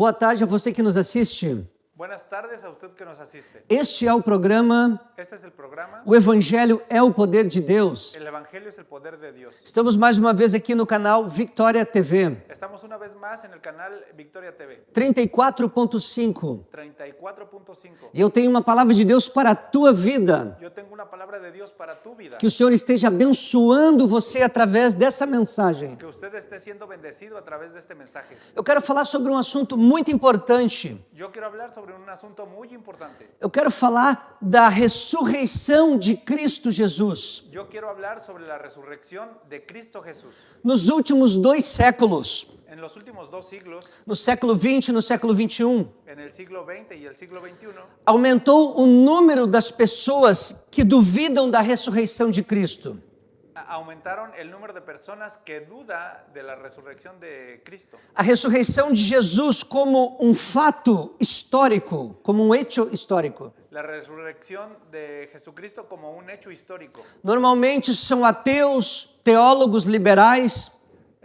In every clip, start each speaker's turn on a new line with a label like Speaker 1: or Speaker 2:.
Speaker 1: Boa tarde a você que nos assiste.
Speaker 2: Buenas tardes a usted que nos asiste.
Speaker 1: Este é o programa
Speaker 2: Este es el programa.
Speaker 1: O Evangelho é o Poder de Deus.
Speaker 2: El Evangelio es el poder de Dios.
Speaker 1: Estamos mais uma vez aqui no canal Victoria TV.
Speaker 2: Estamos una vez más en el canal Victoria TV.
Speaker 1: 34.5.
Speaker 2: 34.5.
Speaker 1: E eu tenho uma palavra de Deus para a tua vida.
Speaker 2: Yo tengo una palabra de Dios para tu vida.
Speaker 1: Que o Senhor esteja abençoando você através dessa mensagem.
Speaker 2: Que usted esté siendo bendecido a través de este mensaje.
Speaker 1: Eu quero falar sobre um assunto muito importante.
Speaker 2: Yo quiero hablar sobre un asunto muy importante.
Speaker 1: Eu quero falar da ressurreição de Cristo Jesus.
Speaker 2: Yo quiero hablar sobre la resurrección de Cristo Jesús.
Speaker 1: Nos últimos 2 séculos,
Speaker 2: En los últimos 2 siglos,
Speaker 1: no século 20 e no século 21,
Speaker 2: en el siglo XX y el siglo XXI,
Speaker 1: aumentou o número das pessoas que duvidam da ressurreição de Cristo.
Speaker 2: aumentaron el número de personas que duda de la resurrección de Cristo.
Speaker 1: A ressurreição de Jesus como um fato histórico, como um hecho histórico.
Speaker 2: La resurrección de Jesucristo como un hecho histórico.
Speaker 1: Normalmente são ateus, teólogos liberais,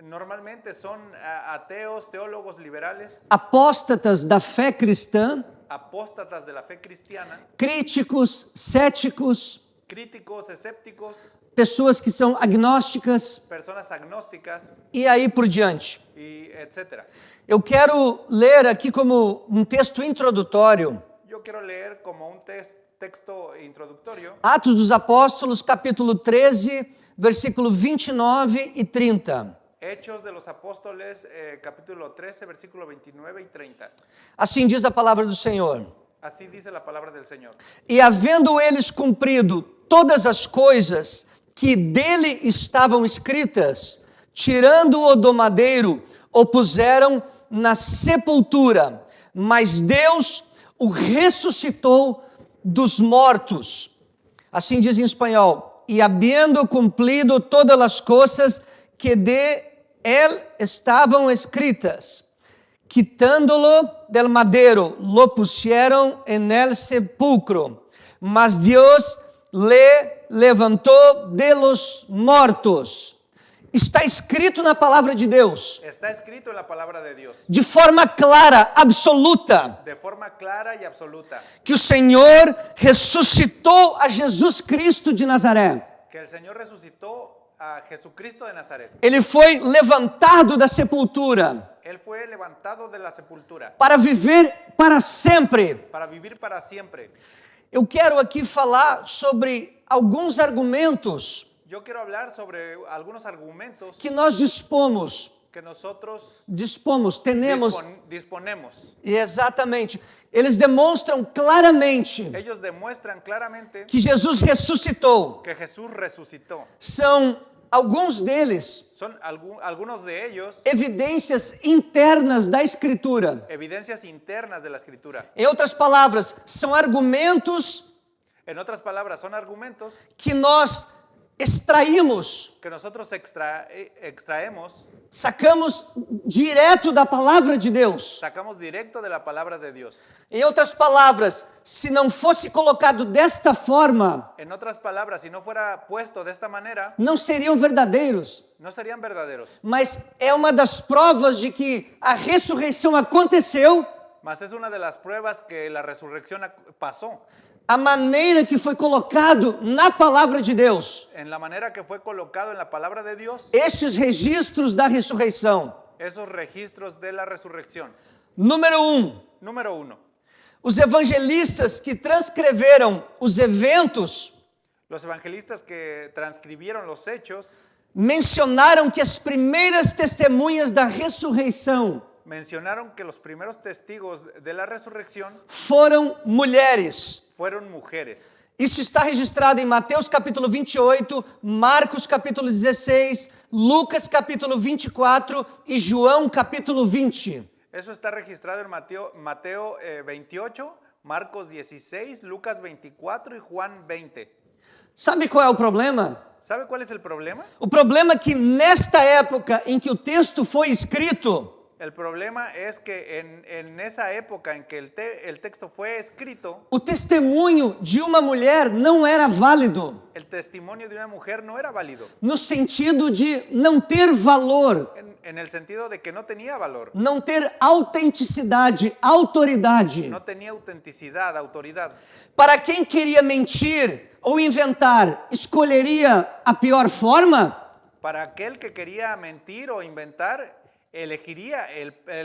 Speaker 2: Normalmente son ateos, teólogos liberales,
Speaker 1: apóstatas da fé cristã,
Speaker 2: apóstatas de la fe cristiana,
Speaker 1: críticos, céticos,
Speaker 2: críticos, escépticos,
Speaker 1: pessoas que são agnósticas
Speaker 2: personas agnósticas
Speaker 1: e aí por diante.
Speaker 2: y etcétera.
Speaker 1: Eu quero ler aqui como um texto introdutório,
Speaker 2: Yo quiero leer como un texto introductorio,
Speaker 1: Atos dos Apóstolos, capítulo 13, versículo 29 e 30.
Speaker 2: Hechos de los Apóstoles, capítulo 13, versículo 29 y 30.
Speaker 1: Assim diz a palavra do Senhor.
Speaker 2: Así dice la palabra del Señor.
Speaker 1: E havendo eles cumprido todas as coisas que dele estavam escritas, tirando-o do madeiro, o puseram na sepultura, mas Deus o ressuscitou dos mortos. Assim diz em espanhol, e havendo cumprido todas as coisas que de él estavam escritas, quitándolo del madero, lo pusieron en el sepulcro, mas Dios le levantou de los mortos. Está escrito na palavra de Deus,
Speaker 2: Está escrito en la palabra de Dios,
Speaker 1: de forma clara, absoluta,
Speaker 2: de forma clara y absoluta,
Speaker 1: que o Senhor ressuscitou a Jesus Cristo de Nazaré.
Speaker 2: que el Señor resucitó a Jesucristo de Nazaret.
Speaker 1: Ele foi levantado da sepultura
Speaker 2: Él fue levantado de la sepultura
Speaker 1: para viver para sempre.
Speaker 2: para vivir para siempre.
Speaker 1: Eu quero aqui falar sobre alguns argumentos
Speaker 2: Yo quiero hablar sobre algunos argumentos
Speaker 1: que nós dispomos,
Speaker 2: que nosotros
Speaker 1: tenemos,
Speaker 2: disponemos.
Speaker 1: e exatamente, eles demonstram claramente
Speaker 2: Ellos demuestran claramente
Speaker 1: que Jesus ressuscitou.
Speaker 2: que Jesús resucitó.
Speaker 1: São alguns deles
Speaker 2: Son algunos de ellos
Speaker 1: evidências internas da Escritura.
Speaker 2: evidencias internas de la Escritura.
Speaker 1: Em outras palavras, são argumentos
Speaker 2: En otras palabras, son argumentos
Speaker 1: que nós extraímos,
Speaker 2: que nosotros extraemos,
Speaker 1: sacamos direto da palavra de Deus.
Speaker 2: sacamos directo de la palabra de Dios.
Speaker 1: Em outras palavras, se não fosse colocado desta forma,
Speaker 2: En otras palabras, si no fuera puesto de esta manera,
Speaker 1: não seriam verdadeiros.
Speaker 2: no serían verdaderos.
Speaker 1: Mas é uma das provas de que a ressurreição aconteceu,
Speaker 2: Mas es una de las pruebas que la resurrección pasó,
Speaker 1: a maneira que foi colocado na palavra de Deus.
Speaker 2: en la manera que fue colocado en la palabra de Dios,
Speaker 1: Estes registros da ressurreição.
Speaker 2: esos registros de la resurrección.
Speaker 1: Número 1.
Speaker 2: Número 1.
Speaker 1: Os evangelistas que transcreveram os eventos
Speaker 2: Los evangelistas que transcribieron los hechos
Speaker 1: mencionaram que as primeiras testemunhas da ressurreição
Speaker 2: mencionaron que los primeros testigos de la resurrección
Speaker 1: foram mulheres.
Speaker 2: fueron mujeres.
Speaker 1: Isso está registrado em Mateus capítulo 28, Marcos capítulo 16, Lucas capítulo 24 e João capítulo 20.
Speaker 2: Eso está registrado en Mateo 28, Marcos 16, Lucas 24 y Juan 20.
Speaker 1: Sabe qual é o problema?
Speaker 2: ¿Sabe cuál es el problema?
Speaker 1: O problema é que nesta época em que o texto foi escrito,
Speaker 2: El problema es que en esa época en que el texto fue escrito,
Speaker 1: o testemunho de uma mulher não era válido,
Speaker 2: el testimonio de una mujer no era válido,
Speaker 1: no sentido de não ter valor,
Speaker 2: en el sentido de que no tenía valor,
Speaker 1: não ter autenticidade, autoridade.
Speaker 2: no tenía autenticidad, autoridad.
Speaker 1: Para quem queria mentir ou inventar, escolheria a pior forma?
Speaker 2: Para aquel que quería mentir o inventar, elegiría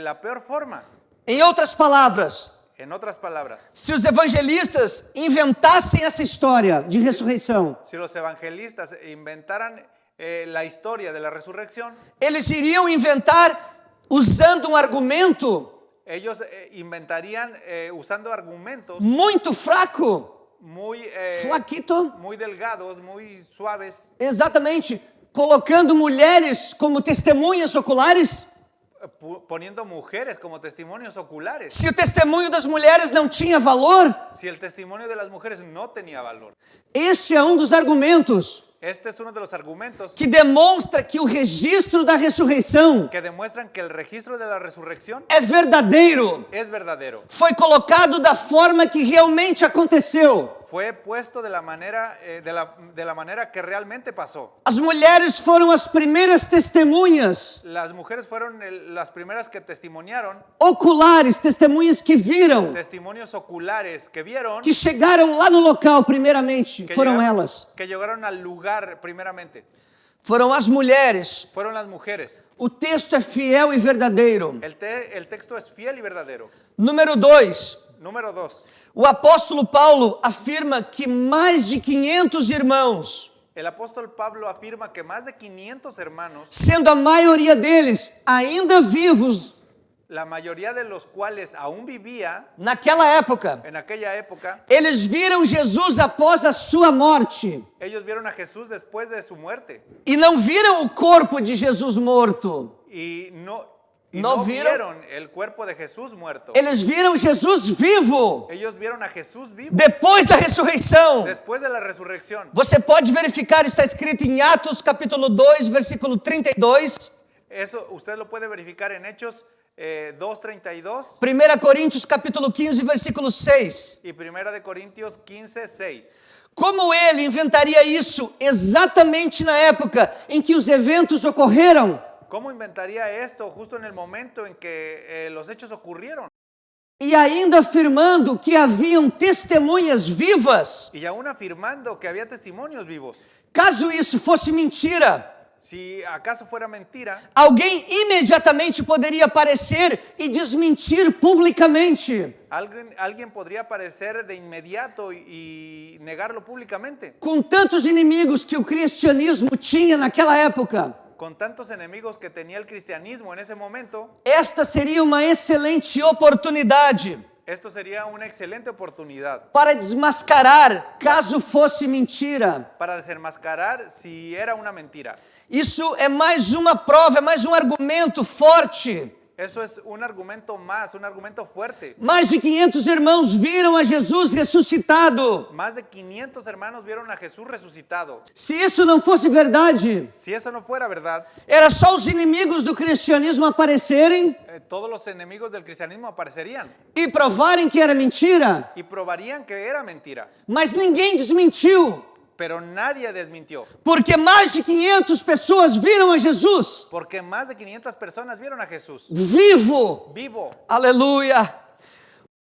Speaker 2: la peor forma.
Speaker 1: Em outras palavras,
Speaker 2: En otras palabras,
Speaker 1: se os evangelistas inventassem essa história de ressurreição,
Speaker 2: si los evangelistas inventaran la historia de la resurrección,
Speaker 1: eles iriam inventar usando um argumento
Speaker 2: ellos inventarían usando argumentos
Speaker 1: muito fraco,
Speaker 2: muy,
Speaker 1: flaquito,
Speaker 2: muy delgados, muy suaves,
Speaker 1: exatamente, colocando mulheres como testemunhas oculares.
Speaker 2: poniendo mujeres como testimonios oculares.
Speaker 1: Se o testemunho das mulheres não tinha valor,
Speaker 2: Si el testimonio de las mujeres no tenía valor.
Speaker 1: este é um dos argumentos
Speaker 2: Este es uno de los argumentos
Speaker 1: que demonstra que o registro da ressurreição
Speaker 2: que demuestran que el registro de la resurrección
Speaker 1: é verdadeiro.
Speaker 2: es verdadero.
Speaker 1: Foi colocado da forma que realmente aconteceu.
Speaker 2: Fue puesto de la manera, de la manera que realmente pasó.
Speaker 1: As mulheres foram as primeiras testemunhas
Speaker 2: Las mujeres fueron las primeras que testimoniaron,
Speaker 1: oculares, testemunhas que viram,
Speaker 2: testimonios oculares que vieron,
Speaker 1: que chegaram lá no local primeiramente. Foram elas.
Speaker 2: que llegaron al lugar primeramente.
Speaker 1: Foram as mulheres.
Speaker 2: Fueron las mujeres.
Speaker 1: O texto é fiel e verdadeiro.
Speaker 2: El texto es fiel y verdadero.
Speaker 1: Número 2.
Speaker 2: Número 2.
Speaker 1: O apóstolo Paulo afirma que mais de 500 irmãos,
Speaker 2: El apóstol Pablo afirma que más de 500 hermanos,
Speaker 1: sendo a maioria deles ainda vivos
Speaker 2: la mayoría de los cuales aún vivía
Speaker 1: naquela época,
Speaker 2: en aquella época,
Speaker 1: eles viram Jesus após a sua morte
Speaker 2: ellos vieron a Jesús después de su muerte
Speaker 1: e não viram o corpo de Jesus morto.
Speaker 2: y no
Speaker 1: ¿No vieron?
Speaker 2: vieron el cuerpo de Jesús muerto.
Speaker 1: Eles viram Jesus vivo
Speaker 2: Ellos vieron a Jesús vivo
Speaker 1: depois da ressurreição.
Speaker 2: después de la resurrección.
Speaker 1: Você pode verificar, está escrito em Atos capítulo 2, versículo 32,
Speaker 2: Eso usted lo puede verificar en Hechos 2:32
Speaker 1: 1 Coríntios capítulo 15, versículo 6.
Speaker 2: y 1 de Corintios 15:6.
Speaker 1: Como ele inventaria isso exatamente na época em que os eventos ocorreram?
Speaker 2: ¿Cómo inventaría esto justo en el momento en que los hechos ocurrieron?
Speaker 1: E ainda afirmando que haviam testemunhas vivas.
Speaker 2: Y aún afirmando que había testimonios vivos.
Speaker 1: Caso isso fosse mentira,
Speaker 2: Si acaso fuera mentira,
Speaker 1: alguém imediatamente poderia aparecer e desmentir publicamente.
Speaker 2: alguien podría aparecer de inmediato y negarlo públicamente.
Speaker 1: Com tantos inimigos que o cristianismo tinha naquela época,
Speaker 2: Con tantos enemigos que tenía el cristianismo en ese momento,
Speaker 1: esta seria uma excelente oportunidade
Speaker 2: esto sería una excelente oportunidad
Speaker 1: para desmascarar, caso fosse mentira.
Speaker 2: para desenmascarar si era una mentira.
Speaker 1: Isso é mais uma prova, é mais um argumento forte.
Speaker 2: Eso es un argumento más, un argumento fuerte.
Speaker 1: Mais de 500 irmãos viram a Jesus ressuscitado.
Speaker 2: Más de 500 hermanos vieron a Jesús resucitado.
Speaker 1: Se isso não fosse verdade,
Speaker 2: Si eso no fuera verdad,
Speaker 1: era só os inimigos do cristianismo aparecerem
Speaker 2: todos los enemigos del cristianismo aparecerían
Speaker 1: e provarem que era mentira.
Speaker 2: y probarían que era mentira.
Speaker 1: Mas ninguém desmentiu,
Speaker 2: Pero nadie desmintió,
Speaker 1: porque mais de 500 pessoas viram a Jesus
Speaker 2: porque más de 500 personas vieron a Jesús
Speaker 1: vivo.
Speaker 2: vivo.
Speaker 1: Aleluia.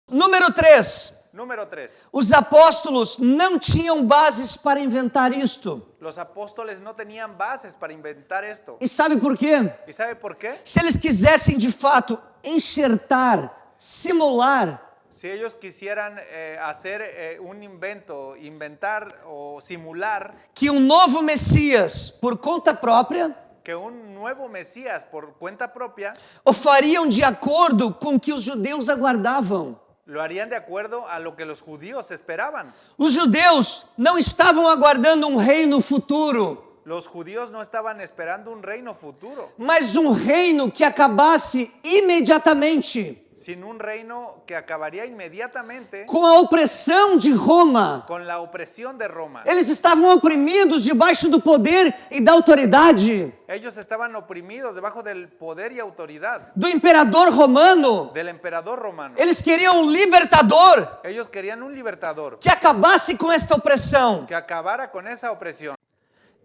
Speaker 1: Número 3.
Speaker 2: Número 3.
Speaker 1: Os apóstolos não tinham bases para inventar isto.
Speaker 2: Los apóstoles no tenían bases para inventar esto.
Speaker 1: E sabe por quê?
Speaker 2: ¿Y sabe por qué?
Speaker 1: Se eles quisessem de fato enxertar, simular
Speaker 2: Si ellos quisieran hacer un invento, inventar o simular
Speaker 1: que um novo Messias, por conta própria,
Speaker 2: que un nuevo Mesías por cuenta propia,
Speaker 1: o fariam de acordo com o que os judeus aguardavam.
Speaker 2: lo harían de acuerdo a lo que los judíos esperaban.
Speaker 1: Os judeus não estavam aguardando um reino futuro.
Speaker 2: Los judíos no estaban esperando un reino futuro,
Speaker 1: mas um reino que acabasse imediatamente
Speaker 2: sino un reino que acabaría inmediatamente
Speaker 1: com a opressão de Roma.
Speaker 2: con la opresión de Roma.
Speaker 1: Eles estavam oprimidos debaixo do poder e da autoridade
Speaker 2: Ellos estaban oprimidos debajo del poder y autoridad
Speaker 1: do imperador romano.
Speaker 2: del emperador romano.
Speaker 1: Eles queriam um libertador
Speaker 2: Ellos querían un libertador
Speaker 1: que acabasse com esta opressão.
Speaker 2: que acabara con esa opresión.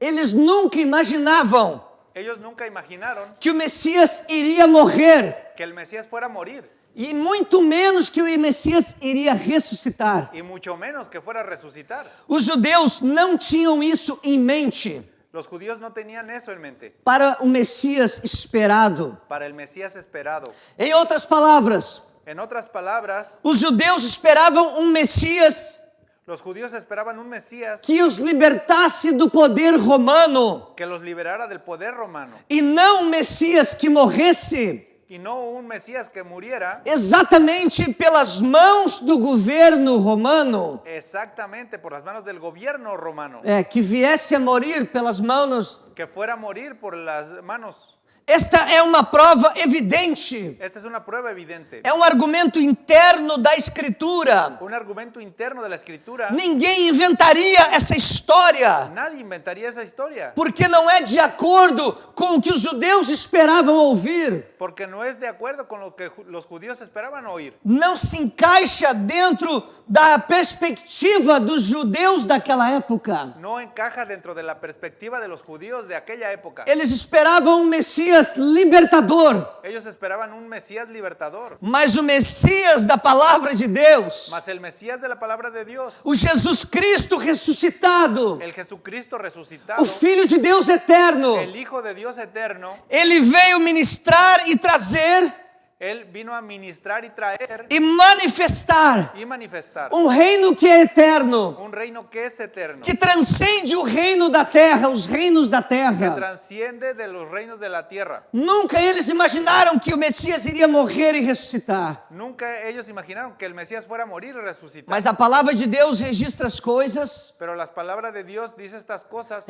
Speaker 1: Eles nunca imaginavam
Speaker 2: Ellos nunca imaginaron
Speaker 1: que o Messias iria morrer,
Speaker 2: que el Mesías fuera a morir
Speaker 1: e muito menos que o Messias iria ressuscitar.
Speaker 2: y mucho menos que fuera a resucitar.
Speaker 1: Os judeus não tinham isso em mente
Speaker 2: Los judíos no tenían eso en mente
Speaker 1: para o Messias esperado.
Speaker 2: para el Mesías esperado.
Speaker 1: Em outras palavras,
Speaker 2: En otras palabras,
Speaker 1: os judeus esperavam um Messias
Speaker 2: los judíos esperaban un Mesías
Speaker 1: que os libertasse do poder romano
Speaker 2: que los liberara del poder romano
Speaker 1: e não um Messias que morresse
Speaker 2: y no un Mesías que muriera
Speaker 1: exatamente pelas mãos do governo romano,
Speaker 2: exactamente por las manos del gobierno romano,
Speaker 1: que viesse a morir pelas mãos.
Speaker 2: que fuera a morir por las manos.
Speaker 1: Esta é uma prova evidente,
Speaker 2: Esta es una prueba evidente,
Speaker 1: é um argumento interno da Escritura.
Speaker 2: un argumento interno de la Escritura.
Speaker 1: Ninguém inventaria essa história,
Speaker 2: Nadie inventaría esa historia
Speaker 1: porque não é de acordo com o que os judeus esperavam ouvir.
Speaker 2: porque no es de acuerdo con lo que los judíos esperaban oír.
Speaker 1: Não se encaixa dentro da perspectiva dos judeus daquela época.
Speaker 2: No encaja dentro de la perspectiva de los judíos de aquella época.
Speaker 1: Eles esperavam um Messias libertador,
Speaker 2: Ellos esperaban un Mesías libertador,
Speaker 1: mas o Messias da palavra de Deus,
Speaker 2: mas el Mesías de la palabra de Dios,
Speaker 1: o Jesus Cristo ressuscitado,
Speaker 2: el Jesucristo resucitado,
Speaker 1: o Filho de Deus eterno,
Speaker 2: el Hijo de Dios eterno,
Speaker 1: ele veio ministrar e trazer
Speaker 2: Él vino a ministrar y traer
Speaker 1: e manifestar
Speaker 2: y manifestar
Speaker 1: um reino que é eterno,
Speaker 2: un reino que es eterno,
Speaker 1: que transcende o reino da terra, os reinos da
Speaker 2: que
Speaker 1: terra.
Speaker 2: transciende de los reinos de la tierra.
Speaker 1: Nunca eles imaginaram que o Messias iria morrer e ressuscitar.
Speaker 2: Nunca ellos imaginaron que el Mesías fuera a morir y resucitar.
Speaker 1: Mas a palavra de Deus registra as coisas,
Speaker 2: Pero la palabra de Dios dice estas cosas,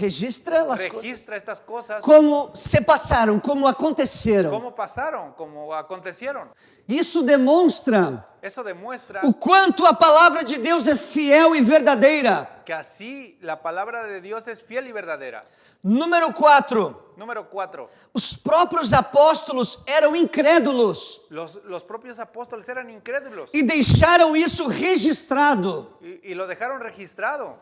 Speaker 1: registra as coisas
Speaker 2: registra estas cosas,
Speaker 1: como se passaram, como aconteceram.
Speaker 2: cómo pasaron, cómo acontecieron.
Speaker 1: Isso demonstra
Speaker 2: Eso demuestra
Speaker 1: o quanto a palavra de Deus é fiel e verdadeira.
Speaker 2: que así la palabra de Dios es fiel y verdadera.
Speaker 1: Número 4.
Speaker 2: Número 4.
Speaker 1: Os próprios apóstolos eram incrédulos
Speaker 2: Los propios apóstoles eran incrédulos
Speaker 1: e deixaram isso registrado.
Speaker 2: y lo dejaron registrado.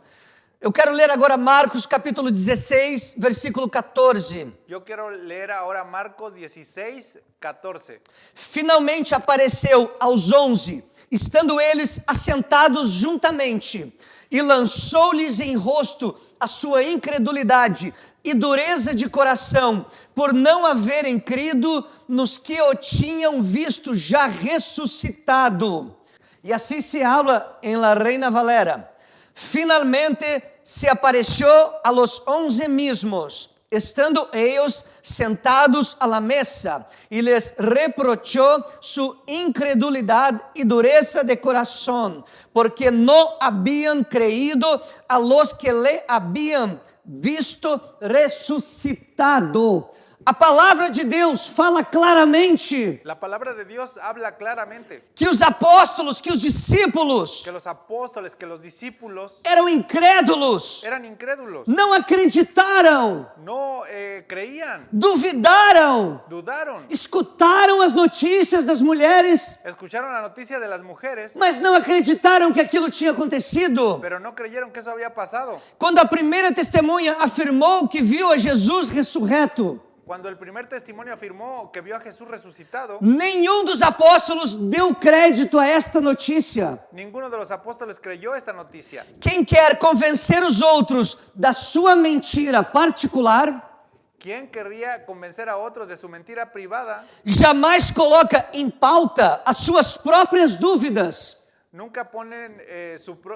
Speaker 1: Eu quero ler agora Marcos capítulo 16, versículo 14.
Speaker 2: Yo quiero leer ahora Marcos 16, 14.
Speaker 1: Finalmente apareceu aos 11, estando eles assentados juntamente, e lançou-lhes em rosto a sua incredulidade e dureza de coração, por não haverem crido nos que o tinham visto já ressuscitado. E assim se habla em La Reina Valera. Finalmente se apareció a los 11 mismos, estando ellos sentados a la mesa, y les reprochó su incredulidad y dureza de corazón, porque no habían creído a los que le habían visto ressuscitado. A palavra de Deus fala claramente
Speaker 2: La palabra de Dios habla claramente
Speaker 1: que os apóstolos, que os discípulos
Speaker 2: que los apóstoles, que los discípulos
Speaker 1: eram incrédulos,
Speaker 2: eran incrédulos,
Speaker 1: não acreditaram,
Speaker 2: no creían,
Speaker 1: duvidaram,
Speaker 2: dudaron,
Speaker 1: escutaram as notícias das mulheres,
Speaker 2: escucharon la noticia de las mujeres,
Speaker 1: mas não acreditaram que aquilo tinha acontecido.
Speaker 2: pero no creyeron que eso había pasado.
Speaker 1: Quando a primeira testemunha afirmou que viu a Jesus ressurreto,
Speaker 2: Cuando el primer testimonio afirmó que vio a Jesús resucitado,
Speaker 1: nenhum dos apóstolos deu crédito a esta notícia.
Speaker 2: ninguno de los apóstoles creyó esta noticia.
Speaker 1: Quem quer convencer os outros da sua mentira particular,
Speaker 2: ¿Quién querría convencer a otros de su mentira privada?
Speaker 1: jamais coloca em pauta as suas próprias dúvidas
Speaker 2: Nunca ponen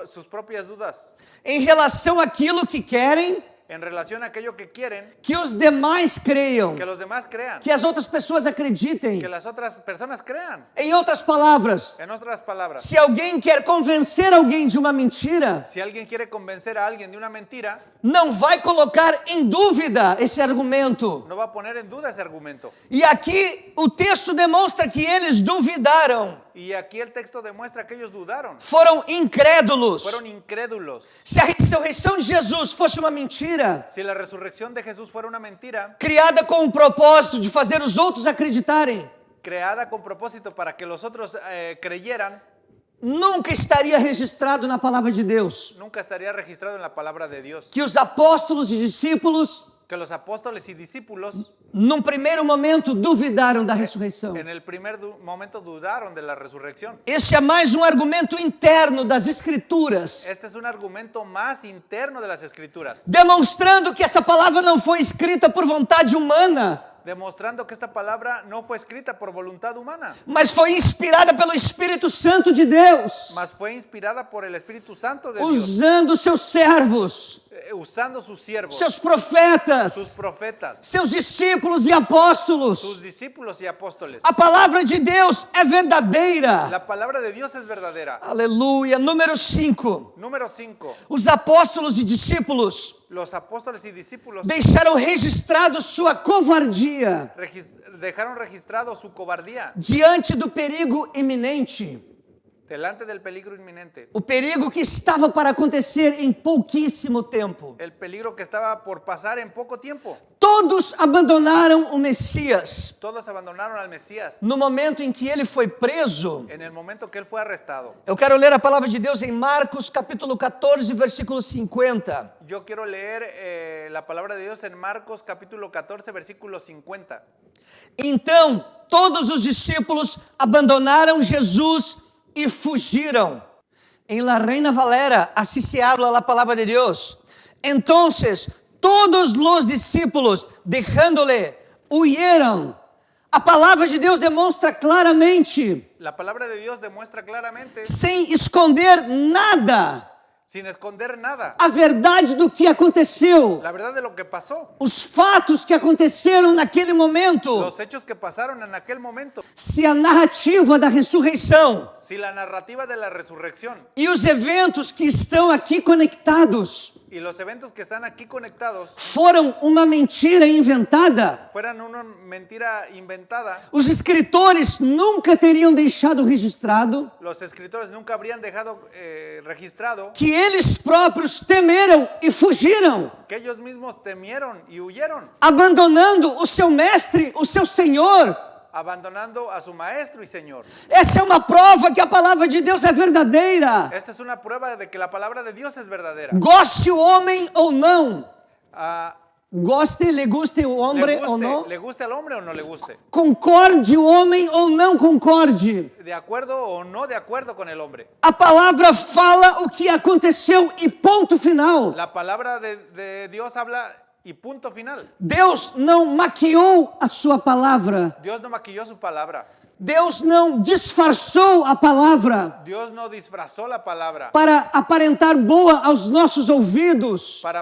Speaker 2: sus propias dudas
Speaker 1: em relação àquilo que querem
Speaker 2: en relación a aquello que quieren,
Speaker 1: que os demais creiam,
Speaker 2: que los demás crean,
Speaker 1: que as outras pessoas acreditem.
Speaker 2: que las otras personas crean.
Speaker 1: Em outras palavras,
Speaker 2: En otras palabras,
Speaker 1: se alguém quer convencer alguém de uma mentira,
Speaker 2: si alguien quiere convencer a alguien de una mentira,
Speaker 1: não vai colocar em dúvida esse argumento.
Speaker 2: no va a poner en duda ese argumento.
Speaker 1: E aqui o texto demonstra que eles duvidaram,
Speaker 2: Y aquí el texto demuestra que ellos dudaron,
Speaker 1: foram incrédulos.
Speaker 2: fueron incrédulos.
Speaker 1: Se a ressurreição de Jesus fosse uma mentira,
Speaker 2: Si la resurrección de Jesús fuera una mentira,
Speaker 1: criada com o propósito de fazer os outros acreditarem,
Speaker 2: creada con propósito para que los otros creyeran,
Speaker 1: nunca estaria registrado na palavra de Deus
Speaker 2: nunca estaría registrado en la palabra de Dios.
Speaker 1: que os apóstolos e discípulos,
Speaker 2: Que los apóstoles y discípulos
Speaker 1: num primeiro momento, duvidaram da ressurreição.
Speaker 2: en el primer momento dudaron de la resurrección.
Speaker 1: Este é mais um argumento interno das Escrituras,
Speaker 2: Este es un argumento más interno de las Escrituras,
Speaker 1: demonstrando que essa palavra não foi escrita por vontade humana,
Speaker 2: demostrando que esta palabra no fue escrita por voluntad humana,
Speaker 1: mas foi inspirada pelo Espírito Santo de Deus,
Speaker 2: mas fue inspirada por el Espíritu Santo de Dios,
Speaker 1: usando seus servos,
Speaker 2: usando sus siervos,
Speaker 1: seus
Speaker 2: sus
Speaker 1: profetas,
Speaker 2: profetas,
Speaker 1: seus discípulos e apóstolos.
Speaker 2: sus discípulos y apóstoles.
Speaker 1: A palavra de Deus é verdadeira.
Speaker 2: La palabra de Dios es verdadera.
Speaker 1: Aleluia. Número 5.
Speaker 2: Número 5.
Speaker 1: Os apóstolos e discípulos
Speaker 2: Los apóstoles y discípulos
Speaker 1: deixaram registrado sua covardia
Speaker 2: dejaron registrado su cobardía
Speaker 1: diante do perigo iminente.
Speaker 2: delante del peligro inminente,
Speaker 1: O perigo que estava para acontecer em pouquíssimo tempo.
Speaker 2: el peligro que estaba por pasar en poco tiempo.
Speaker 1: Todos abandonaram o Messias
Speaker 2: Todos abandonaron al Mesías
Speaker 1: no momento em que ele foi preso.
Speaker 2: en el momento que él fue arrestado.
Speaker 1: Eu quero ler a palavra de Deus em Marcos capítulo 14, versículo 50.
Speaker 2: Yo quiero leer la palabra de Dios en Marcos capítulo 14, versículo 50.
Speaker 1: Então, todos os discípulos abandonaram Jesus e fugiram. En la Reina Valera, así se habla la palabra de Dios. Entonces, todos los discípulos, dejándole, huyeron. A palavra de Deus demonstra claramente,
Speaker 2: La palabra de Dios demuestra claramente,
Speaker 1: sem esconder nada,
Speaker 2: sin esconder nada,
Speaker 1: a verdade do que aconteceu.
Speaker 2: la verdad de lo que pasó,
Speaker 1: Os fatos que aconteceram naquele momento.
Speaker 2: los hechos que pasaron en aquel momento.
Speaker 1: Se a narrativa da ressurreição
Speaker 2: Si la narrativa de la resurrección
Speaker 1: e os eventos que estão aqui conectados
Speaker 2: y los eventos que están aquí conectados
Speaker 1: foram uma mentira inventada,
Speaker 2: fueran una mentira inventada,
Speaker 1: os escritores nunca teriam deixado registrado
Speaker 2: los escritores nunca habrían dejado registrado
Speaker 1: que eles próprios temeram e fugiram,
Speaker 2: que ellos mismos temieron y huyeron,
Speaker 1: abandonando o seu mestre, o seu Senhor.
Speaker 2: abandonando a su maestro y Señor.
Speaker 1: Essa é uma prova que a palavra de Deus é verdadeira.
Speaker 2: Esta es una prueba de que la palabra de Dios es verdadera.
Speaker 1: Goste o homem ou não,
Speaker 2: Ah,
Speaker 1: goste, le guste o homem ou não,
Speaker 2: le guste al hombre o no le guste,
Speaker 1: concorde o homem ou não concorde.
Speaker 2: de acuerdo o no de acuerdo con el hombre.
Speaker 1: A palavra fala o que aconteceu e ponto final.
Speaker 2: La palabra de Dios habla y punto final.
Speaker 1: Deus não maquiou a sua palavra.
Speaker 2: Dios no maquilló su palabra.
Speaker 1: Deus não disfarçou a palavra
Speaker 2: Dios no disfrazó la palabra
Speaker 1: para aparentar boa aos nossos ouvidos.
Speaker 2: para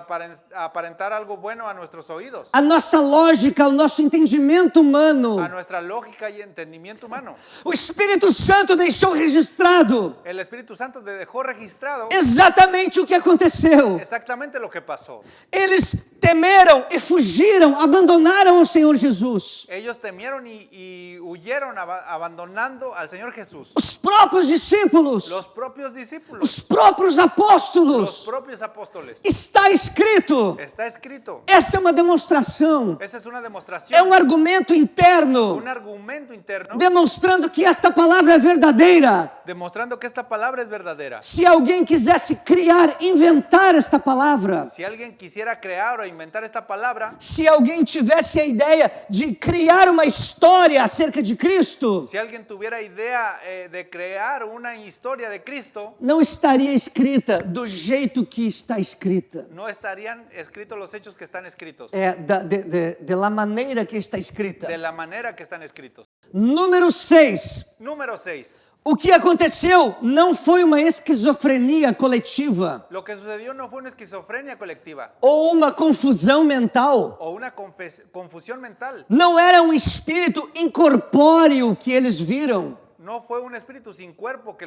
Speaker 2: aparentar algo bueno a nuestros oídos,
Speaker 1: A nossa lógica, o nosso entendimento humano.
Speaker 2: a nuestra lógica y entendimiento humano.
Speaker 1: O Espírito Santo deixou registrado
Speaker 2: El Espíritu Santo dejó registrado
Speaker 1: exatamente o que aconteceu.
Speaker 2: exactamente lo que pasó.
Speaker 1: Eles temeram e fugiram, abandonaram o Senhor Jesus.
Speaker 2: Ellos temieron y huyeron abandonando al Señor Jesús.
Speaker 1: Os próprios discípulos,
Speaker 2: Los propios discípulos,
Speaker 1: os próprios
Speaker 2: los
Speaker 1: apóstolos.
Speaker 2: propios apóstoles.
Speaker 1: Está escrito.
Speaker 2: Está escrito.
Speaker 1: Essa é uma demonstração.
Speaker 2: Esa es una
Speaker 1: É
Speaker 2: demostración,
Speaker 1: um argumento interno,
Speaker 2: un argumento interno,
Speaker 1: demonstrando que esta palavra é verdadeira.
Speaker 2: demostrando que esta palabra es verdadera.
Speaker 1: Se alguém quisesse criar, inventar esta palavra,
Speaker 2: Si alguien quisiera crear o inventar esta palabra,
Speaker 1: se alguém tivesse a ideia de criar uma história acerca de Cristo,
Speaker 2: si alguien tuviera idea de crear una historia de Cristo,
Speaker 1: não estaria escrita do jeito que está escrita.
Speaker 2: no estarían escritos los hechos que están escritos,
Speaker 1: É de la maneira que está escrita.
Speaker 2: de la manera que están escritos.
Speaker 1: Número 6.
Speaker 2: Número 6.
Speaker 1: O que aconteceu não foi uma esquizofrenia coletiva
Speaker 2: Lo que sucedió no fue una esquizofrenia colectiva
Speaker 1: ou uma confusão mental.
Speaker 2: o una confusión mental.
Speaker 1: Não era um espírito incorpóreo que eles viram.
Speaker 2: No fue un espíritu sin cuerpo que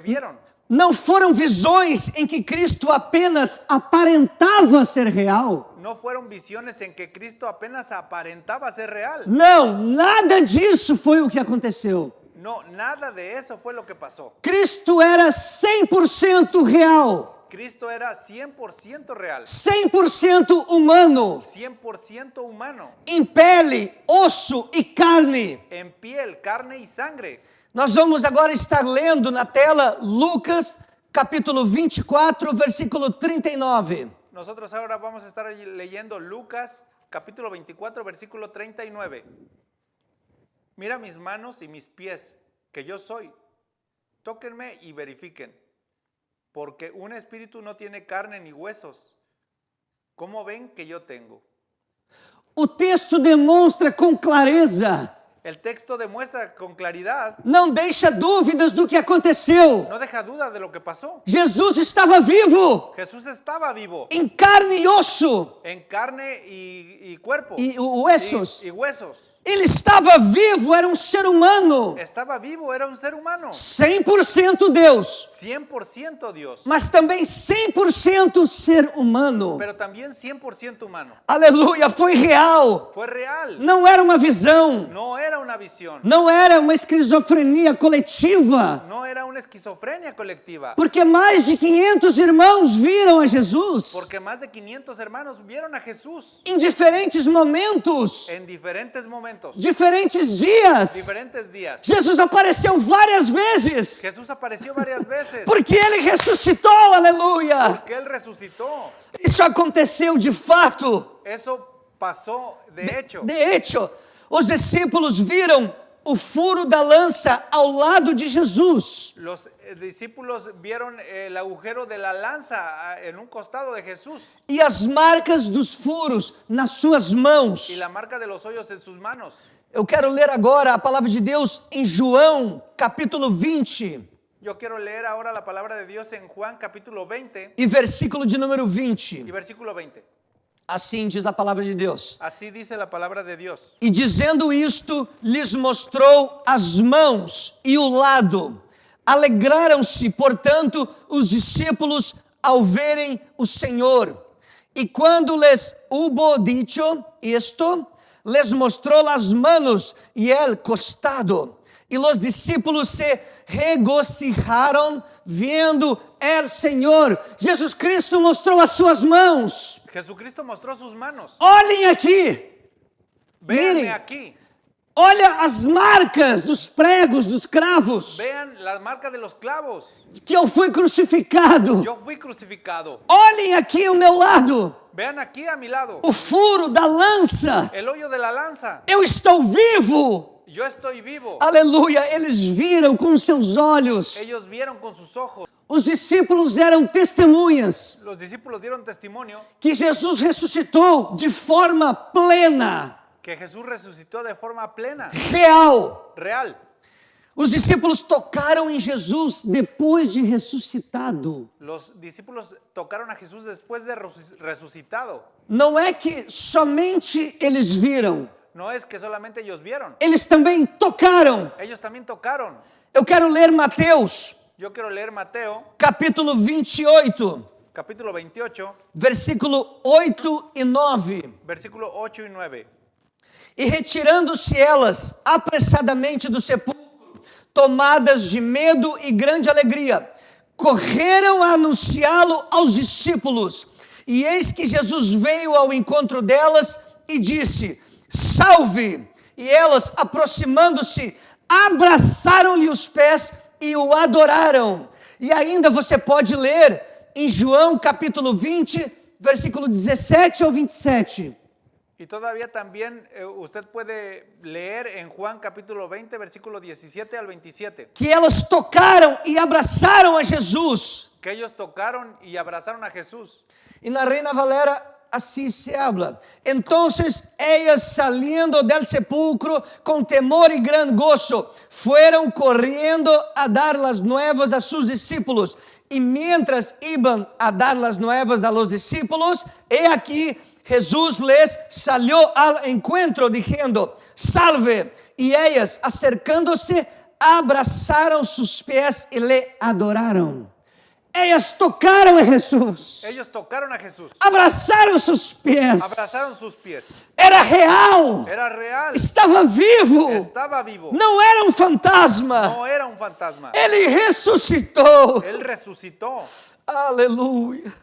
Speaker 2: vieron.
Speaker 1: Não foram visões em que Cristo apenas aparentava ser real.
Speaker 2: No fueron visiones en que Cristo apenas aparentaba ser real.
Speaker 1: Não, nada disso foi o que aconteceu.
Speaker 2: No, nada de eso fue lo que pasó.
Speaker 1: Cristo era 100% real,
Speaker 2: Cristo era 100% real,
Speaker 1: 100% humano,
Speaker 2: 100% humano,
Speaker 1: em pele, osso e carne.
Speaker 2: en piel, carne y sangre.
Speaker 1: Nós vamos agora estar lendo na tela Lucas, capítulo 24, versículo 39.
Speaker 2: Nosotros ahora vamos a estar leyendo Lucas, capítulo 24, versículo 39. Mira mis manos y mis pies, que yo soy. Tóquenme y verifiquen, porque un espíritu no tiene carne ni huesos. ¿Cómo ven que yo tengo?
Speaker 1: O texto demonstra com clareza,
Speaker 2: El texto demuestra con claridad,
Speaker 1: não deixa dúvidas do que aconteceu.
Speaker 2: no deja duda de lo que pasó.
Speaker 1: Jesus estava vivo,
Speaker 2: Jesús estaba vivo,
Speaker 1: em carne e osso
Speaker 2: en carne y cuerpo,
Speaker 1: e huesos.
Speaker 2: y huesos.
Speaker 1: Ele estava vivo, era um ser humano,
Speaker 2: Estaba vivo, era un ser humano,
Speaker 1: 100% Deus,
Speaker 2: 100% Dios,
Speaker 1: mas também 100% ser humano.
Speaker 2: pero también 100% humano.
Speaker 1: Aleluia, foi real.
Speaker 2: Fue real,
Speaker 1: Não era uma visão,
Speaker 2: no era una visión,
Speaker 1: não era uma esquizofrenia coletiva,
Speaker 2: no era una esquizofrenia colectiva,
Speaker 1: porque mais de 500 irmãos viram a Jesus
Speaker 2: porque más de 500 hermanos vieron a Jesús
Speaker 1: em diferentes momentos,
Speaker 2: en diferentes momentos,
Speaker 1: diferentes dias.
Speaker 2: diferentes días.
Speaker 1: Jesus apareceu várias vezes,
Speaker 2: Jesús apareció varias veces
Speaker 1: porque ele ressuscitou, aleluia.
Speaker 2: que Él resucitó.
Speaker 1: Isso aconteceu de fato.
Speaker 2: Eso pasó de hecho.
Speaker 1: De hecho, os discípulos viram o furo da lança ao lado de Jesus.
Speaker 2: Los discípulos vieron el agujero de la lanza en un costado de Jesús
Speaker 1: E as marcas dos furos nas suas mãos.
Speaker 2: y la marca de los hoyos en sus manos.
Speaker 1: Eu quero ler agora a palavra de Deus em João, capítulo 20,
Speaker 2: Yo quiero leer ahora la palabra de Dios en Juan capítulo 20
Speaker 1: e versículo de número
Speaker 2: y
Speaker 1: 20.
Speaker 2: versículo 20.
Speaker 1: Assim diz a palavra de Deus.
Speaker 2: Así dice la palabra de Dios.
Speaker 1: E dizendo isto, lhes mostrou as mãos e o lado. Alegraram-se, portanto, os discípulos ao verem o Senhor. E quando les hubo dicho isto, les mostrou as manos e el costado. E os discípulos se regocijaram vendo el Senhor. Jesus Cristo mostrou as suas mãos.
Speaker 2: Jesucristo mostró sus manos.
Speaker 1: Olhem aqui.
Speaker 2: Véanme
Speaker 1: Miren.
Speaker 2: aquí.
Speaker 1: Olha as marcas dos pregos, dos cravos,
Speaker 2: Vean la marca de los clavos.
Speaker 1: que eu fui crucificado.
Speaker 2: Yo fui crucificado.
Speaker 1: Olhem aqui ao meu lado,
Speaker 2: Vean aquí a mi lado.
Speaker 1: o furo da lança.
Speaker 2: El hoyo de la lanza.
Speaker 1: Eu estou vivo.
Speaker 2: Yo estoy vivo.
Speaker 1: Aleluia, eles viram com seus olhos.
Speaker 2: Ellos vieron con sus ojos.
Speaker 1: Os discípulos eram testemunhas
Speaker 2: Los discípulos dieron testimonio
Speaker 1: que Jesus ressuscitou de forma plena,
Speaker 2: que Jesús resucitó de forma plena,
Speaker 1: real.
Speaker 2: real.
Speaker 1: Os discípulos tocaram em Jesus depois de ressuscitado.
Speaker 2: Los discípulos tocaron a Jesús después de resucitado.
Speaker 1: Não é que somente eles viram,
Speaker 2: No es que solamente ellos vieron,
Speaker 1: eles também tocaram.
Speaker 2: ellos también tocaron.
Speaker 1: Eu quero ler Mateus,
Speaker 2: Yo quiero leer Mateo,
Speaker 1: capítulo 28,
Speaker 2: capítulo 28,
Speaker 1: versículo 8 e 9.
Speaker 2: versículo 8 y 9.
Speaker 1: E retirando-se elas apressadamente do sepulcro, tomadas de medo e grande alegria, correram a anunciá-lo aos discípulos. E eis que Jesus veio ao encontro delas e disse: Salve! E elas, aproximando-se, abraçaram-lhe os pés e o adoraram. E ainda você pode ler em João capítulo 20, versículo 17 ao 27.
Speaker 2: Y todavía también usted puede leer en Juan capítulo 20, versículo 17 al 27,
Speaker 1: Que elas tocaram e abraçaram a Jesus.
Speaker 2: que ellos tocaron y abrazaron a Jesús.
Speaker 1: E na Reina Valera así se habla. Entonces ellas saliendo del sepulcro con temor y gran gozo, fueron corriendo a dar las nuevas a sus discípulos. Y mientras iban a dar las nuevas a los discípulos, he aquí Jesús les salió al encuentro diciendo, salve. Y ellas, acercándose, abrazaron sus pies y le adoraron. Ellas tocaron a Jesús.
Speaker 2: Ellos tocaron a Jesús.
Speaker 1: Abrazaron sus pies.
Speaker 2: Abrazaron sus pies.
Speaker 1: Era real.
Speaker 2: Era real.
Speaker 1: Estava vivo.
Speaker 2: Estaba vivo.
Speaker 1: Não era um fantasma.
Speaker 2: No era un fantasma.
Speaker 1: Ele ressuscitou.
Speaker 2: Él resucitó.
Speaker 1: Aleluia.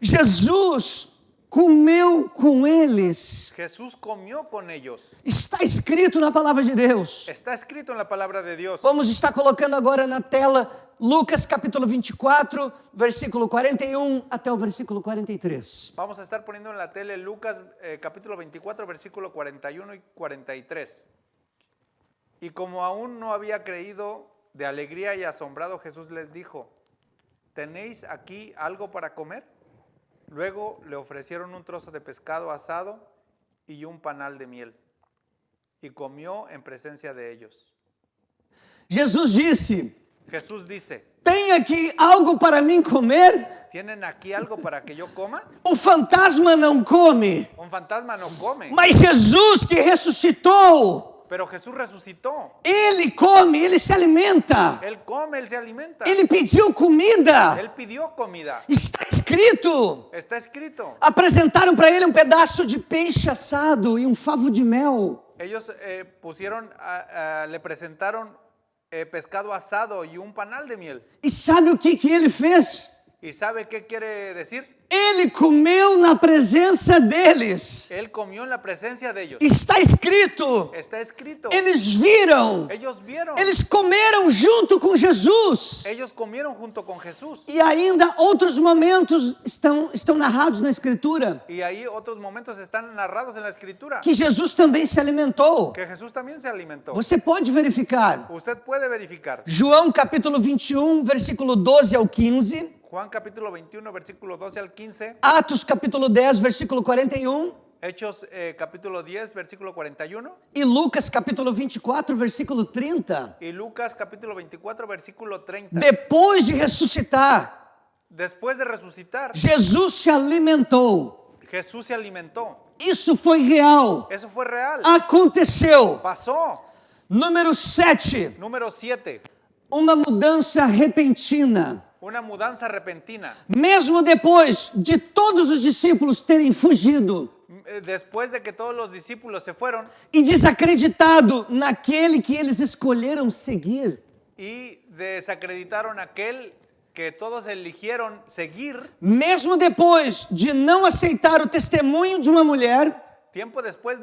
Speaker 1: Jesus comeu com eles.
Speaker 2: Jesús comió con ellos.
Speaker 1: Está escrito na palavra de Deus.
Speaker 2: Está escrito en la palabra de Dios.
Speaker 1: Vamos estar colocando agora na tela Lucas capítulo 24, versículo 41 até o versículo 43.
Speaker 2: Vamos a estar poniendo en la tele Lucas capítulo 24, versículo 41 y 43. Y como aún no había creído, de alegría y asombrado, Jesús les dijo, ¿tenéis aquí algo para comer? Luego le ofrecieron un trozo de pescado asado y un panal de miel. Y comió en presencia de ellos.
Speaker 1: Jesus disse,
Speaker 2: Jesús dice,
Speaker 1: tem aqui algo para mim comer?
Speaker 2: ¿tienen aquí algo para que yo coma?
Speaker 1: O fantasma não come,
Speaker 2: Un fantasma no come,
Speaker 1: mas Jesus que ressuscitou,
Speaker 2: pero Jesús resucitó.
Speaker 1: ele come, ele se alimenta.
Speaker 2: Él come, él se alimenta.
Speaker 1: Ele pediu comida.
Speaker 2: Él pidió comida.
Speaker 1: Está escrito.
Speaker 2: Está escrito.
Speaker 1: Apresentaram para ele um pedaço de peixe assado e um favo de mel.
Speaker 2: Ellos le presentaron pescado asado y un panal de miel.
Speaker 1: E sabe o que ele fez?
Speaker 2: ¿Y sabe qué quiere decir?
Speaker 1: Ele comeu na presença deles.
Speaker 2: Él comió en la presencia de ellos.
Speaker 1: Está escrito.
Speaker 2: Está escrito.
Speaker 1: Eles viram.
Speaker 2: Ellos vieron.
Speaker 1: Eles comeram junto com Jesus.
Speaker 2: Ellos comieron junto con Jesús.
Speaker 1: E ainda outros momentos estão narrados na Escritura.
Speaker 2: Y ahí otros momentos están narrados en la Escritura.
Speaker 1: Que Jesus também se alimentou.
Speaker 2: Que Jesús también se alimentó.
Speaker 1: Você pode verificar.
Speaker 2: Usted puede verificar.
Speaker 1: João capítulo 21, versículo 12 ao 15.
Speaker 2: Juan capítulo 21, versículo 12 al 15.
Speaker 1: Atos capítulo 10, versículo 41.
Speaker 2: Hechos capítulo 10, versículo 41.
Speaker 1: E Lucas capítulo 24, versículo 30.
Speaker 2: Y Lucas capítulo 24, versículo 30.
Speaker 1: Depois de ressuscitar,
Speaker 2: Después de resucitar,
Speaker 1: Jesus se alimentou.
Speaker 2: Jesús se alimentó.
Speaker 1: Isso foi real.
Speaker 2: Eso fue real.
Speaker 1: Aconteceu.
Speaker 2: Pasó.
Speaker 1: Número 7.
Speaker 2: Número 7.
Speaker 1: Uma mudança repentina.
Speaker 2: Una mudanza repentina.
Speaker 1: Mesmo depois de todos os discípulos terem fugido
Speaker 2: Después de que todos los discípulos se fueron
Speaker 1: e desacreditado naquele que eles escolheram seguir,
Speaker 2: y desacreditaron a aquel que todos eligieron seguir,
Speaker 1: mesmo depois de não aceitar o testemunho de uma mulher,
Speaker 2: tiempo después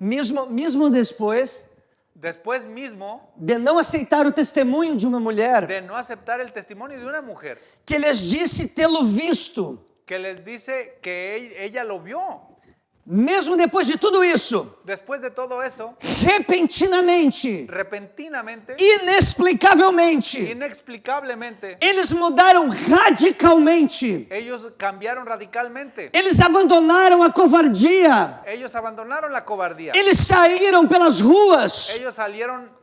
Speaker 1: mesmo depois
Speaker 2: después mismo
Speaker 1: de não aceitar o testemunho de uma mulher,
Speaker 2: de no aceptar el testimonio de una mujer
Speaker 1: que lhes disse tê-lo visto,
Speaker 2: que les dice que ella lo vio.
Speaker 1: mesmo depois de tudo isso,
Speaker 2: Después de todo eso,
Speaker 1: repentinamente,
Speaker 2: repentinamente,
Speaker 1: inexplicavelmente,
Speaker 2: inexplicablemente,
Speaker 1: eles mudaram radicalmente.
Speaker 2: ellos cambiaron radicalmente.
Speaker 1: Eles abandonaram a covardia.
Speaker 2: Ellos abandonaron la cobardía.
Speaker 1: Eles saíram pelas ruas,
Speaker 2: Ellos salieron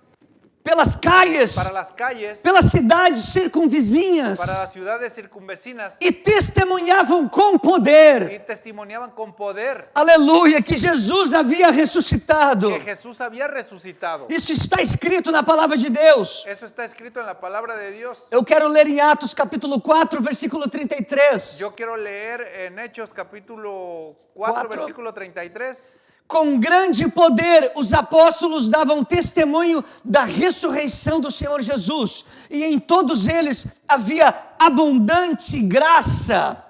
Speaker 1: pelas calles,
Speaker 2: para las calles,
Speaker 1: pelas cidades circunvizinhas
Speaker 2: para las ciudades circunvecinas
Speaker 1: e testemunhavam com poder.
Speaker 2: y testimoniaban con poder
Speaker 1: Aleluia, que Jesus havia ressuscitado.
Speaker 2: que Jesús había resucitado.
Speaker 1: Isso está escrito na palavra de Deus.
Speaker 2: Eso está escrito en la palabra de Dios.
Speaker 1: Eu quero ler em Atos capítulo 4, versículo 33.
Speaker 2: Yo quiero leer en Hechos capítulo 4,
Speaker 1: Cuatro.
Speaker 2: versículo 33.
Speaker 1: Com grande poder, os apóstolos davam testemunho da ressurreição do Senhor Jesus, e em todos eles havia abundante graça.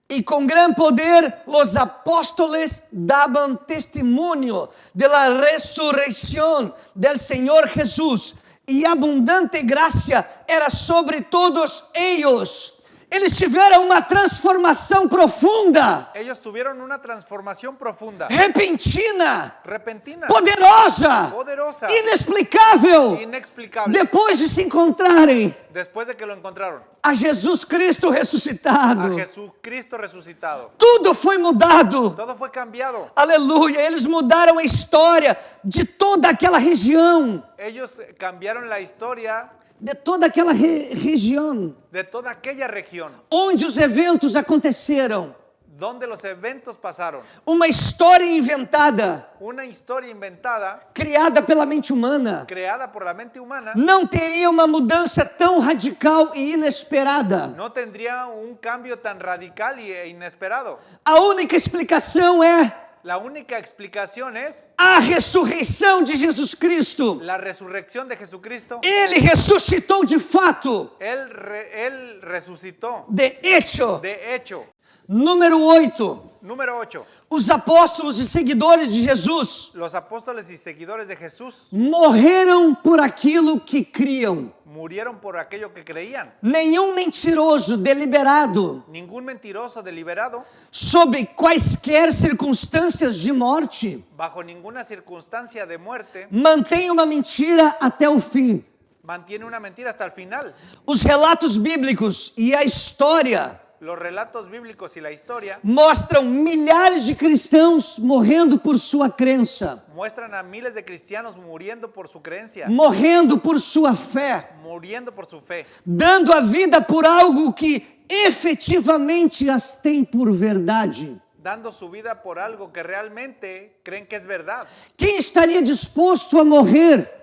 Speaker 1: E com gran poder, os apóstolos davam testemunho de la ressurreição del Senhor Jesus, e abundante graça era sobre todos eles. Eles tiveram uma transformação profunda,
Speaker 2: Ellos tuvieron una transformación profunda,
Speaker 1: repentina,
Speaker 2: repentina,
Speaker 1: poderosa,
Speaker 2: poderosa,
Speaker 1: inexplicável,
Speaker 2: inexplicable,
Speaker 1: depois de se encontrarem
Speaker 2: después de que lo encontraron.
Speaker 1: a Jesus Cristo
Speaker 2: A
Speaker 1: ressuscitado.
Speaker 2: Jesucristo resucitado.
Speaker 1: Tudo foi mudado.
Speaker 2: Todo fue cambiado.
Speaker 1: Aleluia, eles mudaram a história de toda aquela região,
Speaker 2: Ellos cambiaron la historia
Speaker 1: de toda aquela região
Speaker 2: de toda aquella región
Speaker 1: onde os eventos aconteceram.
Speaker 2: donde los eventos pasaron.
Speaker 1: Uma história inventada,
Speaker 2: Una historia inventada,
Speaker 1: criada pela mente humana,
Speaker 2: creada por la mente humana,
Speaker 1: não teria uma mudança tão radical e inesperada.
Speaker 2: no tendría un cambio tan radical e inesperado.
Speaker 1: A única explicação é
Speaker 2: La única explicación es
Speaker 1: a ressurreição de Jesus Cristo.
Speaker 2: la resurrección de Jesucristo.
Speaker 1: Ele ressuscitou de fato,
Speaker 2: Él resucitó.
Speaker 1: de hecho.
Speaker 2: De hecho,
Speaker 1: Número 8.
Speaker 2: número 8.
Speaker 1: Os apóstolos e seguidores de Jesus
Speaker 2: Los apóstoles y seguidores de Jesús
Speaker 1: morreram por aquilo que criam.
Speaker 2: murieron por aquello que creían.
Speaker 1: Nenhum mentiroso deliberado,
Speaker 2: Ningún mentiroso deliberado,
Speaker 1: sob quaisquer circunstâncias de morte,
Speaker 2: bajo ninguna circunstancia de muerte,
Speaker 1: mantém uma mentira até o fim.
Speaker 2: mantiene una mentira hasta el final.
Speaker 1: Os relatos bíblicos e a história
Speaker 2: Los relatos bíblicos y la historia
Speaker 1: mostram milhares de cristãos morrendo por sua crença,
Speaker 2: muestran a miles de cristianos muriendo por su creencia,
Speaker 1: morrendo por sua fé,
Speaker 2: muriendo por su fe,
Speaker 1: dando a vida por algo que efetivamente as tem por verdade.
Speaker 2: dando su vida por algo que realmente creen que es verdad.
Speaker 1: Quem estaria disposto a morrer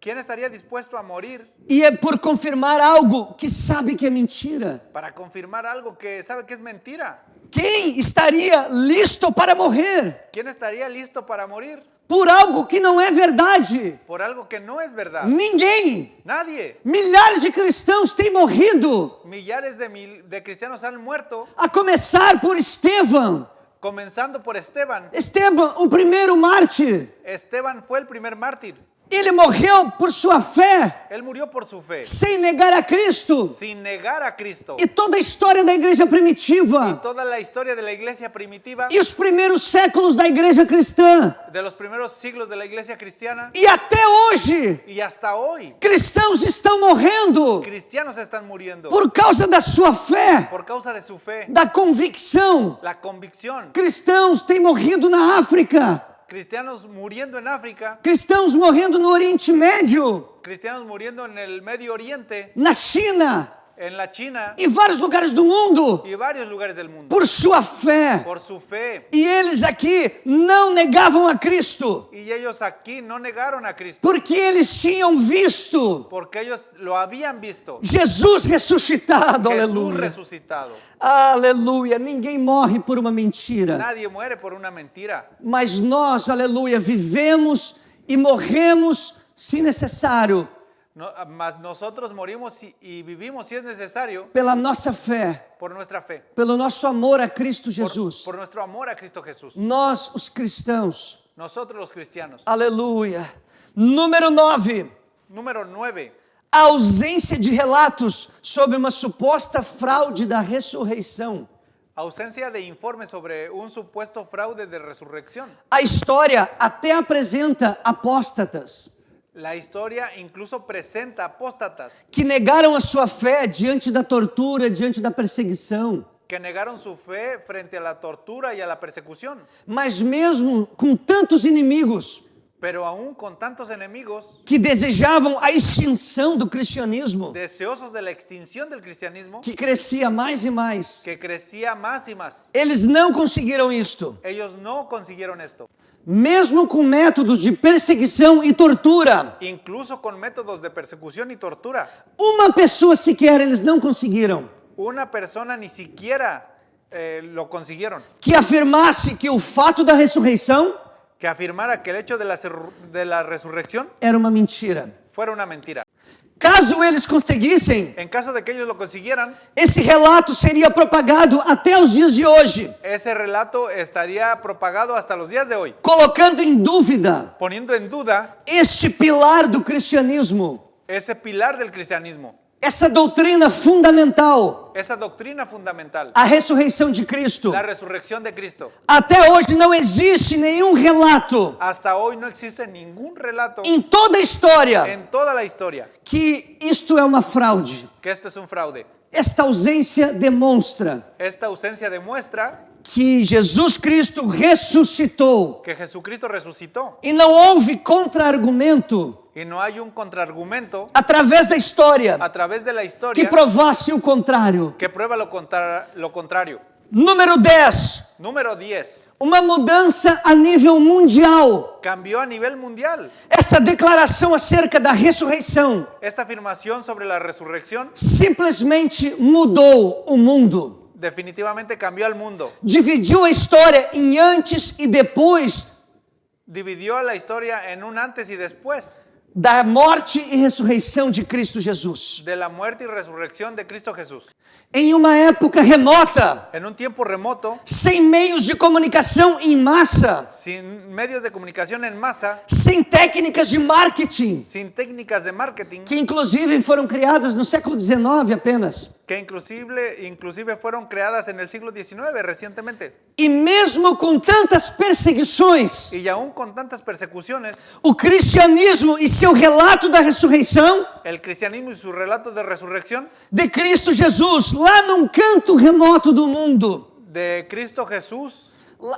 Speaker 2: ¿Quién estaría dispuesto a morir
Speaker 1: e é por confirmar algo que sabe que é mentira?
Speaker 2: para confirmar algo que sabe que es mentira?
Speaker 1: Quem estaria listo para morrer
Speaker 2: ¿Quién estaría listo para morir
Speaker 1: por algo que não é verdade?
Speaker 2: por algo que no es verdad?
Speaker 1: Ninguém.
Speaker 2: Nadie.
Speaker 1: Milhares de cristãos têm morrido,
Speaker 2: Millares de cristianos han muerto,
Speaker 1: a começar por Estevão.
Speaker 2: comenzando por Esteban.
Speaker 1: Estevão, o primeiro mártir,
Speaker 2: Esteban fue el primer mártir.
Speaker 1: ele morreu por sua fé,
Speaker 2: Él murió por su fe,
Speaker 1: sem negar a Cristo.
Speaker 2: sin negar a Cristo.
Speaker 1: E toda a história da igreja primitiva
Speaker 2: Toda la historia de la iglesia primitiva,
Speaker 1: e os primeiros séculos da igreja cristã
Speaker 2: de los primeros siglos de la iglesia cristiana
Speaker 1: e até hoje,
Speaker 2: y hasta hoy,
Speaker 1: cristãos estão morrendo
Speaker 2: cristianos están muriendo
Speaker 1: por causa da sua fé,
Speaker 2: por causa de su fe,
Speaker 1: da convicção.
Speaker 2: la convicción.
Speaker 1: Cristãos têm morrido na África,
Speaker 2: Cristianos muriendo en África,
Speaker 1: cristãos morrendo no Oriente Médio,
Speaker 2: cristianos muriendo en el Medio Oriente,
Speaker 1: na China
Speaker 2: en la China
Speaker 1: e vários lugares do mundo
Speaker 2: y varios lugares del mundo,
Speaker 1: por sua fé.
Speaker 2: por su fe.
Speaker 1: E eles aqui não negavam a Cristo,
Speaker 2: Y ellos aquí no negaron a Cristo,
Speaker 1: porque eles tinham visto
Speaker 2: porque ellos lo habían visto.
Speaker 1: Jesus ressuscitado.
Speaker 2: Jesús
Speaker 1: Aleluia.
Speaker 2: resucitado.
Speaker 1: Aleluia. Ninguém morre por uma mentira,
Speaker 2: Nadie muere por una mentira,
Speaker 1: mas nós, aleluia, vivemos e morremos se necessário
Speaker 2: mas nosotros morimos y vivimos si es necesario
Speaker 1: pela nossa fé,
Speaker 2: por nuestra fe,
Speaker 1: pelo nosso amor a Cristo
Speaker 2: por,
Speaker 1: Jesus.
Speaker 2: por nuestro amor a Cristo Jesús.
Speaker 1: Nós, os cristãos.
Speaker 2: Nosotros los cristianos.
Speaker 1: Aleluia. Número 9.
Speaker 2: Número 9.
Speaker 1: A ausência de relatos sobre uma suposta fraude da ressurreição.
Speaker 2: Ausencia de informes sobre un supuesto fraude de resurrección.
Speaker 1: A história até apresenta apóstatas
Speaker 2: La historia incluso presenta apóstatas
Speaker 1: que negaram a sua fé diante da tortura, diante da perseguição.
Speaker 2: que negaron su fe frente a la tortura y a la persecución.
Speaker 1: Mas mesmo com tantos inimigos
Speaker 2: Pero aún con tantos enemigos,
Speaker 1: que desejavam a extinção do cristianismo,
Speaker 2: deseosos de la extinción del cristianismo,
Speaker 1: que crescia mais e mais,
Speaker 2: que crecía más y más,
Speaker 1: eles não conseguiram isto.
Speaker 2: ellos no consiguieron esto.
Speaker 1: Mesmo com métodos de perseguição e tortura,
Speaker 2: Incluso con métodos de persecución y tortura,
Speaker 1: uma pessoa sequer eles não conseguiram
Speaker 2: una persona ni siquiera lo consiguieron.
Speaker 1: que afirmasse que o fato da ressurreição
Speaker 2: Que afirmara que el hecho de la resurrección
Speaker 1: era uma mentira.
Speaker 2: fuera una mentira.
Speaker 1: Caso eles conseguissem,
Speaker 2: En caso de que ellos lo consiguieran,
Speaker 1: esse relato seria propagado até os dias de hoje,
Speaker 2: ese relato estaría propagado hasta los días de hoy,
Speaker 1: colocando em dúvida
Speaker 2: poniendo en duda
Speaker 1: este pilar do cristianismo.
Speaker 2: ese pilar del cristianismo.
Speaker 1: essa doutrina fundamental,
Speaker 2: esa doctrina fundamental,
Speaker 1: a ressurreição de Cristo,
Speaker 2: la resurrección de Cristo.
Speaker 1: até hoje não existe nenhum relato
Speaker 2: Hasta hoy no existe ningún relato
Speaker 1: em toda a história
Speaker 2: en toda la historia
Speaker 1: que isto é uma fraude.
Speaker 2: que esto es un fraude.
Speaker 1: Esta ausência demonstra
Speaker 2: Esta ausencia demuestra
Speaker 1: que Jesus Cristo ressuscitou
Speaker 2: que Jesucristo resucitó
Speaker 1: e não houve contra-argumento
Speaker 2: y no hay un contraargumento
Speaker 1: através da história
Speaker 2: a través de la
Speaker 1: que
Speaker 2: historia
Speaker 1: provasse o contrário.
Speaker 2: que prueba lo contrario.
Speaker 1: Número 10,
Speaker 2: Número 10.
Speaker 1: uma mudança a nível mundial.
Speaker 2: Cambió a nivel mundial.
Speaker 1: Essa declaração acerca da ressurreição
Speaker 2: Esta afirmación sobre la resurrección
Speaker 1: simplesmente mudou o mundo.
Speaker 2: definitivamente cambió al mundo.
Speaker 1: Dividiu a história em antes e depois
Speaker 2: Dividió la historia en un antes y después
Speaker 1: da morte e ressurreição de Cristo Jesus.
Speaker 2: de la muerte y resurrección de Cristo Jesús.
Speaker 1: Em uma época remota,
Speaker 2: En un tiempo remoto,
Speaker 1: sem meios de comunicação em massa,
Speaker 2: sin medios de comunicación en masa,
Speaker 1: sem técnicas de marketing,
Speaker 2: sin técnicas de marketing,
Speaker 1: que inclusive foram criadas no século XIX apenas.
Speaker 2: que inclusive fueron creadas en el siglo XIX recientemente.
Speaker 1: E mesmo com tantas perseguições,
Speaker 2: Y aún con tantas persecuciones,
Speaker 1: o cristianismo e seu relato da ressurreição
Speaker 2: el cristianismo y su relato de resurrección
Speaker 1: de Cristo Jesus, lá num canto remoto do mundo,
Speaker 2: de Cristo Jesús,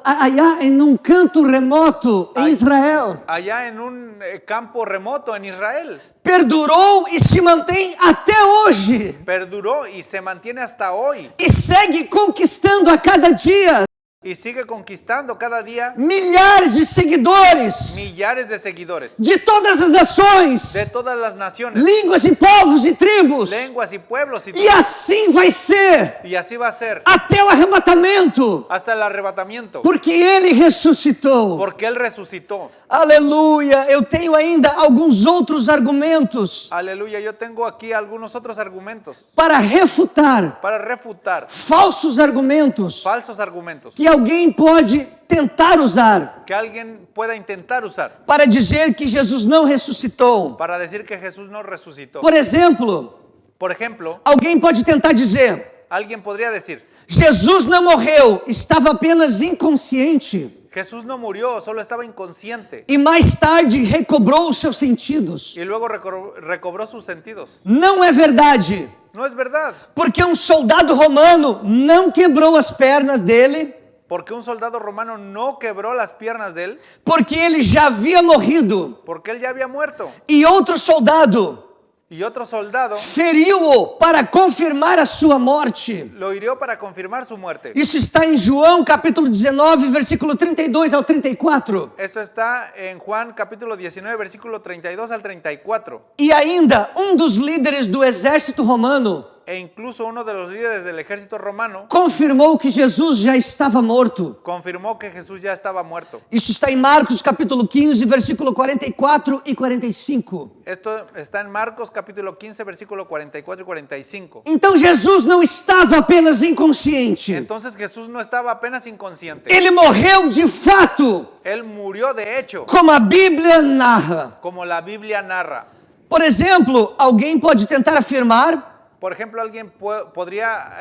Speaker 1: allá em um canto remoto em Israel,
Speaker 2: allá en un campo remoto en Israel,
Speaker 1: perdurou e se mantém até hoje,
Speaker 2: perduró y se mantiene hasta hoy
Speaker 1: e segue conquistando a cada dia
Speaker 2: y sigue conquistando cada día
Speaker 1: milhares de seguidores
Speaker 2: millares de seguidores
Speaker 1: de todas as nações,
Speaker 2: de todas las naciones,
Speaker 1: línguas e povos e tribos.
Speaker 2: lenguas y pueblos
Speaker 1: E assim vai ser
Speaker 2: y así va a ser
Speaker 1: até o arrebatamento,
Speaker 2: hasta el arrebatamiento,
Speaker 1: porque ele ressuscitou.
Speaker 2: porque Él resucitó.
Speaker 1: Aleluia! Eu tenho ainda alguns outros argumentos
Speaker 2: Aleluya, yo tengo aquí algunos otros argumentos
Speaker 1: para refutar
Speaker 2: para refutar
Speaker 1: falsos argumentos
Speaker 2: falsos argumentos
Speaker 1: que alguém pode tentar usar
Speaker 2: que alguien pueda intentar usar
Speaker 1: para dizer que Jesus não ressuscitou.
Speaker 2: para decir que Jesús no resucitó.
Speaker 1: Por exemplo,
Speaker 2: Por ejemplo,
Speaker 1: alguém pode tentar dizer:
Speaker 2: alguien podría decir,
Speaker 1: Jesus não morreu, estava apenas inconsciente.
Speaker 2: Jesús no murió, solo estaba inconsciente
Speaker 1: E mais tarde recobrou os seus sentidos.
Speaker 2: y luego recobró sus sentidos.
Speaker 1: Não é verdade,
Speaker 2: No es verdad,
Speaker 1: porque um soldado romano não quebrou as pernas dele,
Speaker 2: porque un soldado romano no quebró las piernas de él,
Speaker 1: porque ele já havia morrido.
Speaker 2: porque él ya había muerto.
Speaker 1: E outro soldado
Speaker 2: Y otro soldado
Speaker 1: feriu-o para confirmar a sua morte.
Speaker 2: lo hirió para confirmar su muerte.
Speaker 1: Isso está em João capítulo 19, versículo 32 ao 34.
Speaker 2: Esto está en Juan capítulo 19, versículo 32 al 34.
Speaker 1: E ainda, um dos líderes do exército romano
Speaker 2: E incluso uno de los líderes del ejército romano
Speaker 1: confirmou que Jesus já estava morto.
Speaker 2: confirmó que Jesús ya estaba muerto.
Speaker 1: Isso está em Marcos capítulo 15, versículo 44 e 45.
Speaker 2: Esto está en Marcos capítulo 15, versículo 44 y 45.
Speaker 1: Então Jesus não estava apenas inconsciente.
Speaker 2: Entonces Jesús no estaba apenas inconsciente.
Speaker 1: Ele morreu de fato,
Speaker 2: Él murió de hecho,
Speaker 1: como a Bíblia narra.
Speaker 2: como la Biblia narra.
Speaker 1: Por exemplo, alguém pode tentar afirmar:
Speaker 2: Por ejemplo, alguien podría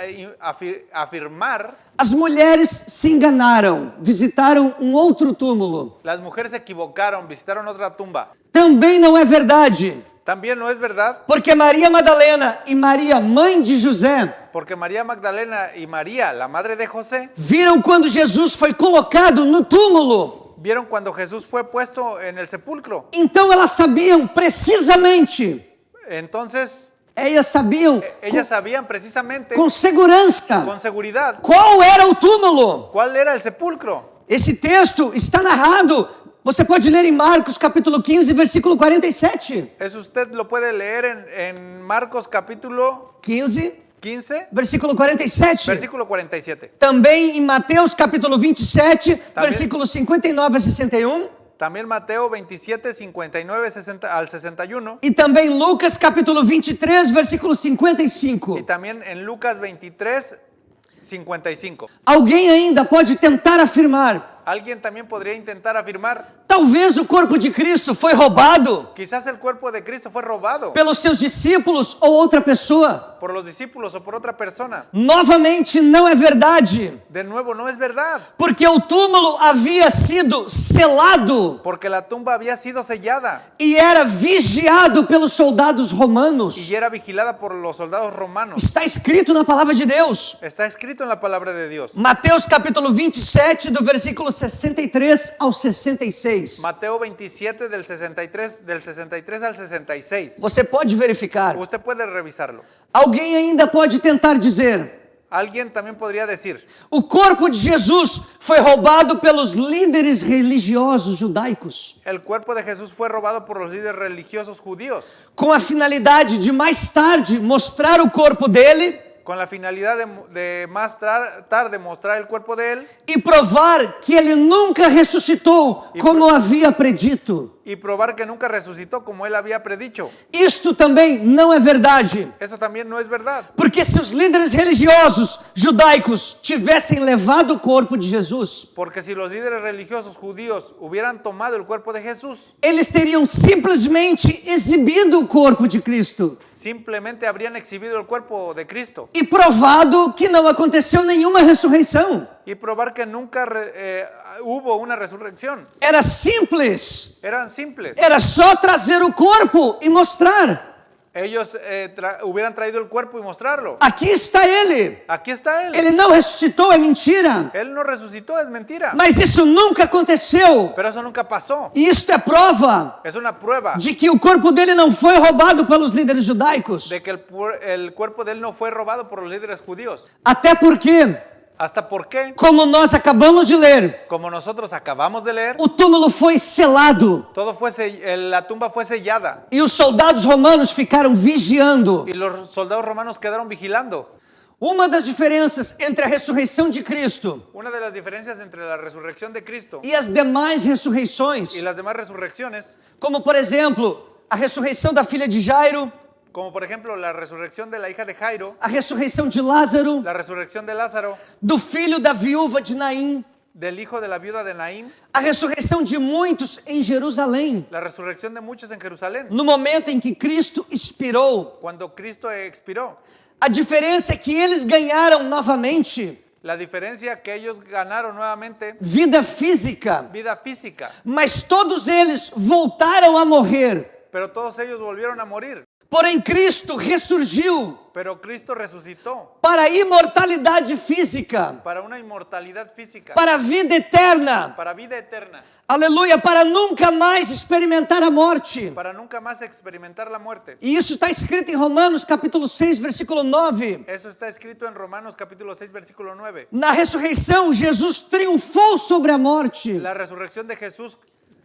Speaker 2: afirmar,
Speaker 1: as mulheres se enganaram, visitaram um outro túmulo.
Speaker 2: las mujeres se equivocaron, visitaron otra tumba.
Speaker 1: Também não é verdade,
Speaker 2: También no es verdad,
Speaker 1: porque Maria Madalena e Maria, mãe de José,
Speaker 2: porque María Magdalena y María, la madre de José,
Speaker 1: viram quando Jesus foi colocado no túmulo.
Speaker 2: vieron cuando Jesús fue puesto en el sepulcro.
Speaker 1: Então elas sabiam precisamente,
Speaker 2: Entonces,
Speaker 1: ellas sabiam
Speaker 2: ellas sabían precisamente,
Speaker 1: com segurança
Speaker 2: con seguridad,
Speaker 1: qual era o túmulo.
Speaker 2: cuál era el sepulcro.
Speaker 1: Esse texto está narrado. Você pode ler em Marcos capítulo 15, versículo 47.
Speaker 2: Eso usted lo puede leer en Marcos capítulo
Speaker 1: 15,
Speaker 2: 15,
Speaker 1: versículo 47.
Speaker 2: versículo 47.
Speaker 1: Também em Mateus capítulo 27, versículos 59 a 61.
Speaker 2: También Mateo 27, 59 al 61.
Speaker 1: E também Lucas capítulo 23, versículo 55.
Speaker 2: Y también en Lucas 23, 55.
Speaker 1: Alguém ainda pode tentar afirmar:
Speaker 2: Alguien también podría intentar afirmar,
Speaker 1: talvez o corpo de Cristo foi roubado
Speaker 2: quizás el cuerpo de Cristo fue robado
Speaker 1: pelos seus discípulos ou outra pessoa.
Speaker 2: por los discípulos o por otra persona.
Speaker 1: Novamente, não é verdade,
Speaker 2: De nuevo, no es verdad,
Speaker 1: porque o túmulo havia sido selado
Speaker 2: porque la tumba había sido sellada
Speaker 1: e era vigiado pelos soldados romanos.
Speaker 2: y era vigilada por los soldados romanos.
Speaker 1: Está escrito na palavra de Deus.
Speaker 2: Está escrito en la palabra de Dios.
Speaker 1: Mateus capítulo 27, do versículo 63 ao 66.
Speaker 2: Mateo 27 del 63 al 66.
Speaker 1: Você pode verificar.
Speaker 2: Usted puede revisarlo.
Speaker 1: Alguém ainda pode tentar dizer:
Speaker 2: Alguien también podría decir,
Speaker 1: o corpo de Jesus foi roubado pelos líderes religiosos judaicos,
Speaker 2: el cuerpo de Jesús fue robado por los líderes religiosos judíos
Speaker 1: com a finalidade de mais tarde mostrar o corpo dele
Speaker 2: con la finalidad de más tarde mostrar el cuerpo de él
Speaker 1: e provar que ele nunca ressuscitou, como havia predito.
Speaker 2: y probar que nunca resucitó como él había predicho.
Speaker 1: Isto também não é verdade,
Speaker 2: Eso también no es verdad,
Speaker 1: porque se os líderes religiosos judaicos tivessem levado o corpo de Jesus,
Speaker 2: porque si los líderes religiosos judíos hubieran tomado el cuerpo de Jesús,
Speaker 1: eles teriam simplesmente exibido o corpo de Cristo
Speaker 2: simplemente habrían exhibido el cuerpo de Cristo
Speaker 1: e provado que não aconteceu nenhuma ressurreição.
Speaker 2: y probar que nunca hubo una resurrección.
Speaker 1: Era simples,
Speaker 2: Eran simples.
Speaker 1: era só trazer o corpo e mostrar.
Speaker 2: Ellos hubieran traído el cuerpo y mostrarlo.
Speaker 1: Aqui está ele.
Speaker 2: Aquí está él.
Speaker 1: Ele não ressuscitou, é mentira.
Speaker 2: Él no resucitó, es mentira.
Speaker 1: Mas isso nunca aconteceu.
Speaker 2: Pero eso nunca pasó.
Speaker 1: E isto é prova
Speaker 2: Es una prueba
Speaker 1: de que o corpo dele não foi roubado pelos líderes judaicos.
Speaker 2: de que el cuerpo de él no fue robado por los líderes judíos.
Speaker 1: Até porque,
Speaker 2: ¿Hasta por qué?
Speaker 1: como nós acabamos de ler,
Speaker 2: Como nosotros acabamos de leer,
Speaker 1: o túmulo foi selado
Speaker 2: todo la tumba fue sellada
Speaker 1: e os soldados romanos ficaram vigiando.
Speaker 2: y los soldados romanos quedaron vigilando.
Speaker 1: Uma das diferenças entre a ressurreição de Cristo
Speaker 2: Una de las diferencias entre la resurrección de Cristo
Speaker 1: e as demais ressurreições,
Speaker 2: y las demás resurrecciones,
Speaker 1: como por exemplo, a ressurreição da filha de Jairo,
Speaker 2: como por ejemplo la resurrección de la hija de Jairo,
Speaker 1: a ressurreição de Lázaro,
Speaker 2: la resurrección de Lázaro,
Speaker 1: do filho da viúva de Naim,
Speaker 2: del hijo de la viuda de Naim,
Speaker 1: a ressurreição de muitos em Jerusalém,
Speaker 2: la resurrección de muchos en Jerusalén,
Speaker 1: no momento em que Cristo expirou.
Speaker 2: cuando Cristo expiró.
Speaker 1: A diferença é que eles ganharam novamente
Speaker 2: La diferencia que ellos ganaron nuevamente
Speaker 1: vida física,
Speaker 2: vida física,
Speaker 1: mas todos eles voltaram a morrer.
Speaker 2: pero todos ellos volvieron a morir.
Speaker 1: Porém, Cristo ressurgiu
Speaker 2: Pero Cristo resucitó
Speaker 1: para a imortalidade física,
Speaker 2: para una inmortalidad física,
Speaker 1: para a vida eterna.
Speaker 2: para vida eterna,
Speaker 1: Aleluia, para nunca mais experimentar a morte.
Speaker 2: para nunca más experimentar la muerte.
Speaker 1: E isso está escrito em Romanos capítulo 6, versículo 9.
Speaker 2: Eso está escrito en Romanos capítulo 6, versículo 9.
Speaker 1: Na ressurreição, Jesus triunfou sobre a morte
Speaker 2: La resurrección de Jesús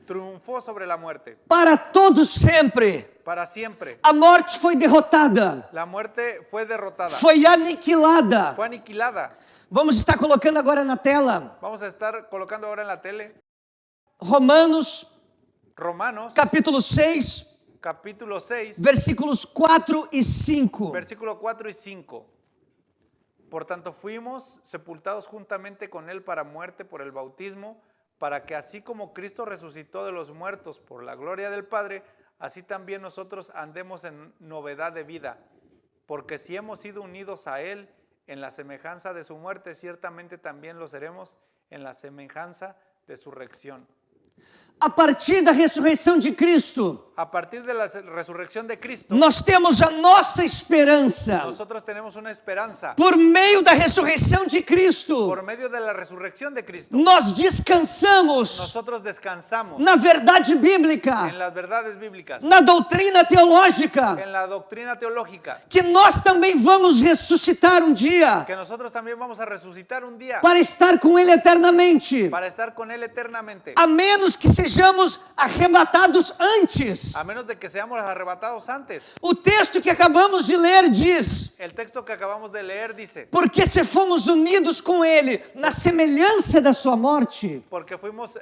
Speaker 2: triunfó sobre la muerte
Speaker 1: para todo sempre.
Speaker 2: para siempre.
Speaker 1: A morte foi derrotada,
Speaker 2: La muerte fue derrotada,
Speaker 1: foi aniquilada.
Speaker 2: fue aniquilada.
Speaker 1: Vamos estar colocando agora na tela
Speaker 2: Vamos a estar colocando ahora en la tele
Speaker 1: Romanos
Speaker 2: Romanos
Speaker 1: capítulo 6,
Speaker 2: capítulo 6,
Speaker 1: versículos 4 e 5.
Speaker 2: versículo 4 y 5. Por tanto, fuimos sepultados juntamente con él para muerte por el bautismo, para que así como Cristo resucitó de los muertos por la gloria del Padre, así también nosotros andemos en novedad de vida. Porque si hemos sido unidos a él en la semejanza de su muerte, ciertamente también lo seremos en la semejanza de su resurrección.
Speaker 1: A partir da ressurreição de Cristo,
Speaker 2: A partir de la resurrección de Cristo,
Speaker 1: nós temos a nossa esperança.
Speaker 2: nosotros tenemos una esperanza.
Speaker 1: Por meio da ressurreição de Cristo,
Speaker 2: Por medio de la resurrección de Cristo,
Speaker 1: nós descansamos
Speaker 2: nosotros descansamos
Speaker 1: na verdade bíblica,
Speaker 2: en las verdades bíblicas,
Speaker 1: na doutrina teológica,
Speaker 2: en la doctrina teológica,
Speaker 1: que nós também vamos ressuscitar um dia
Speaker 2: que nosotros también vamos a resucitar un día
Speaker 1: para estar com Ele eternamente,
Speaker 2: para estar con él eternamente,
Speaker 1: a menos que sejamos arrebatados antes.
Speaker 2: a menos de que seamos arrebatados antes.
Speaker 1: O texto que acabamos de ler diz:
Speaker 2: El texto que acabamos de leer dice,
Speaker 1: porque se fomos unidos com Ele na semelhança da sua morte,
Speaker 2: porque fuimos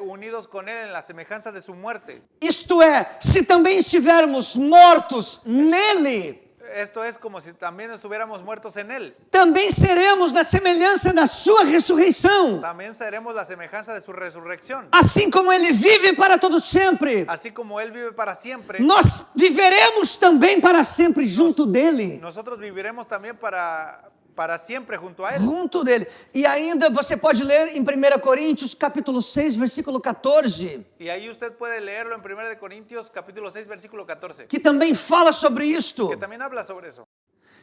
Speaker 2: unidos con él en la semejanza de su muerte.
Speaker 1: isto é, se também estivermos mortos nele,
Speaker 2: Esto es como si también estuviéramos muertos en Él.
Speaker 1: também seremos na semelhança da sua ressurreição.
Speaker 2: También seremos la semejanza de su resurrección.
Speaker 1: Assim como ele vive para todo sempre,
Speaker 2: Así como Él vive para siempre,
Speaker 1: nós viveremos também para sempre junto dele.
Speaker 2: nosotros viviremos también para siempre junto a Él.
Speaker 1: Junto dele. E ainda você pode ler em 1 Coríntios, capítulo 6, versículo 14,
Speaker 2: Y ahí usted puede leerlo en 1 de Corintios capítulo 6 versículo 14,
Speaker 1: que também fala sobre isto.
Speaker 2: que también habla sobre eso.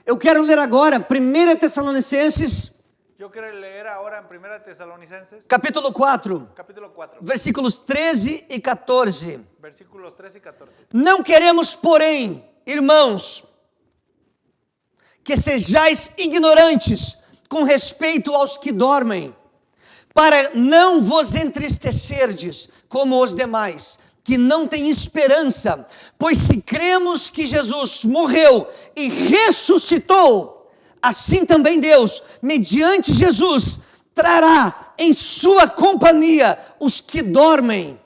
Speaker 1: Eu quero ler agora 1 Tessalonicenses,
Speaker 2: Yo quiero leer ahora en 1 Tesalonicenses
Speaker 1: capítulo 4,
Speaker 2: capítulo 4,
Speaker 1: versículos 13 e 14.
Speaker 2: versículos 13 y 14.
Speaker 1: Não queremos, porém, irmãos, que sejais ignorantes com respeito aos que dormem, para não vos entristecerdes como os demais, que não têm esperança. Pois se cremos que Jesus morreu e ressuscitou, assim também Deus, mediante Jesus, trará em sua companhia os que dormem.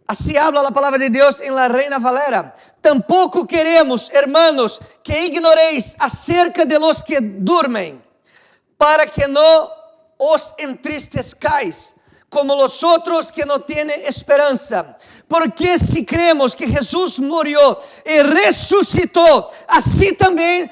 Speaker 1: Así habla la palabra de Dios en la Reina Valera. Tampoco queremos, hermanos, que ignoréis acerca de los que duermen, para que no os entristezcáis, como los otros que no tienen esperanza. Porque si creemos que Jesús murió y resucitó, así también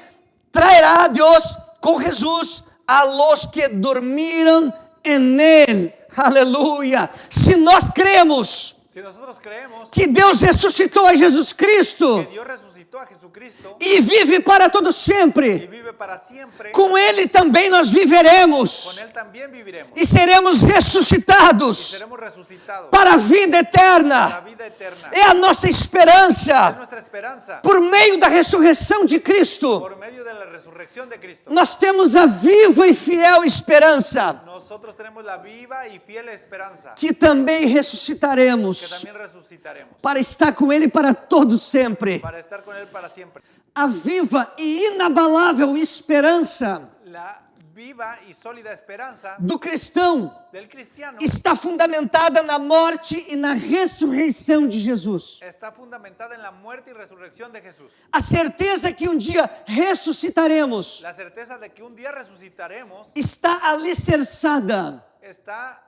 Speaker 1: traerá Dios con Jesús a los que durmieron en él. Aleluya. Si nos creemos
Speaker 2: Si nosotros creemos
Speaker 1: que Deus ressuscitou a Jesus Cristo
Speaker 2: que Dios resucitó a Jesucristo
Speaker 1: e vive para todo
Speaker 2: y
Speaker 1: sempre,
Speaker 2: vive para siempre,
Speaker 1: com Ele também nós viveremos
Speaker 2: con Él también viviremos
Speaker 1: e seremos
Speaker 2: y
Speaker 1: ressuscitados
Speaker 2: seremos resucitados
Speaker 1: para a vida
Speaker 2: para la
Speaker 1: eterna.
Speaker 2: vida eterna.
Speaker 1: É a nossa
Speaker 2: Es
Speaker 1: esperança
Speaker 2: nuestra esperanza
Speaker 1: por meio da ressurreição de Cristo.
Speaker 2: por medio de la resurrección de Cristo.
Speaker 1: Nós temos a viva e fiel esperança
Speaker 2: Nosotros tenemos la viva y fiel esperanza
Speaker 1: que também
Speaker 2: que
Speaker 1: ressuscitaremos
Speaker 2: también resucitaremos
Speaker 1: para estar com Ele para todo sempre.
Speaker 2: para estar con Él para siempre.
Speaker 1: A viva e inabalável esperança
Speaker 2: La viva y sólida esperanza
Speaker 1: do cristão
Speaker 2: del cristiano
Speaker 1: está fundamentada na morte e na ressurreição de Jesus.
Speaker 2: está fundamentada en la muerte y resurrección de Jesús.
Speaker 1: A certeza que um dia ressuscitaremos
Speaker 2: La certeza de que un día resucitaremos
Speaker 1: está alicerçada,
Speaker 2: está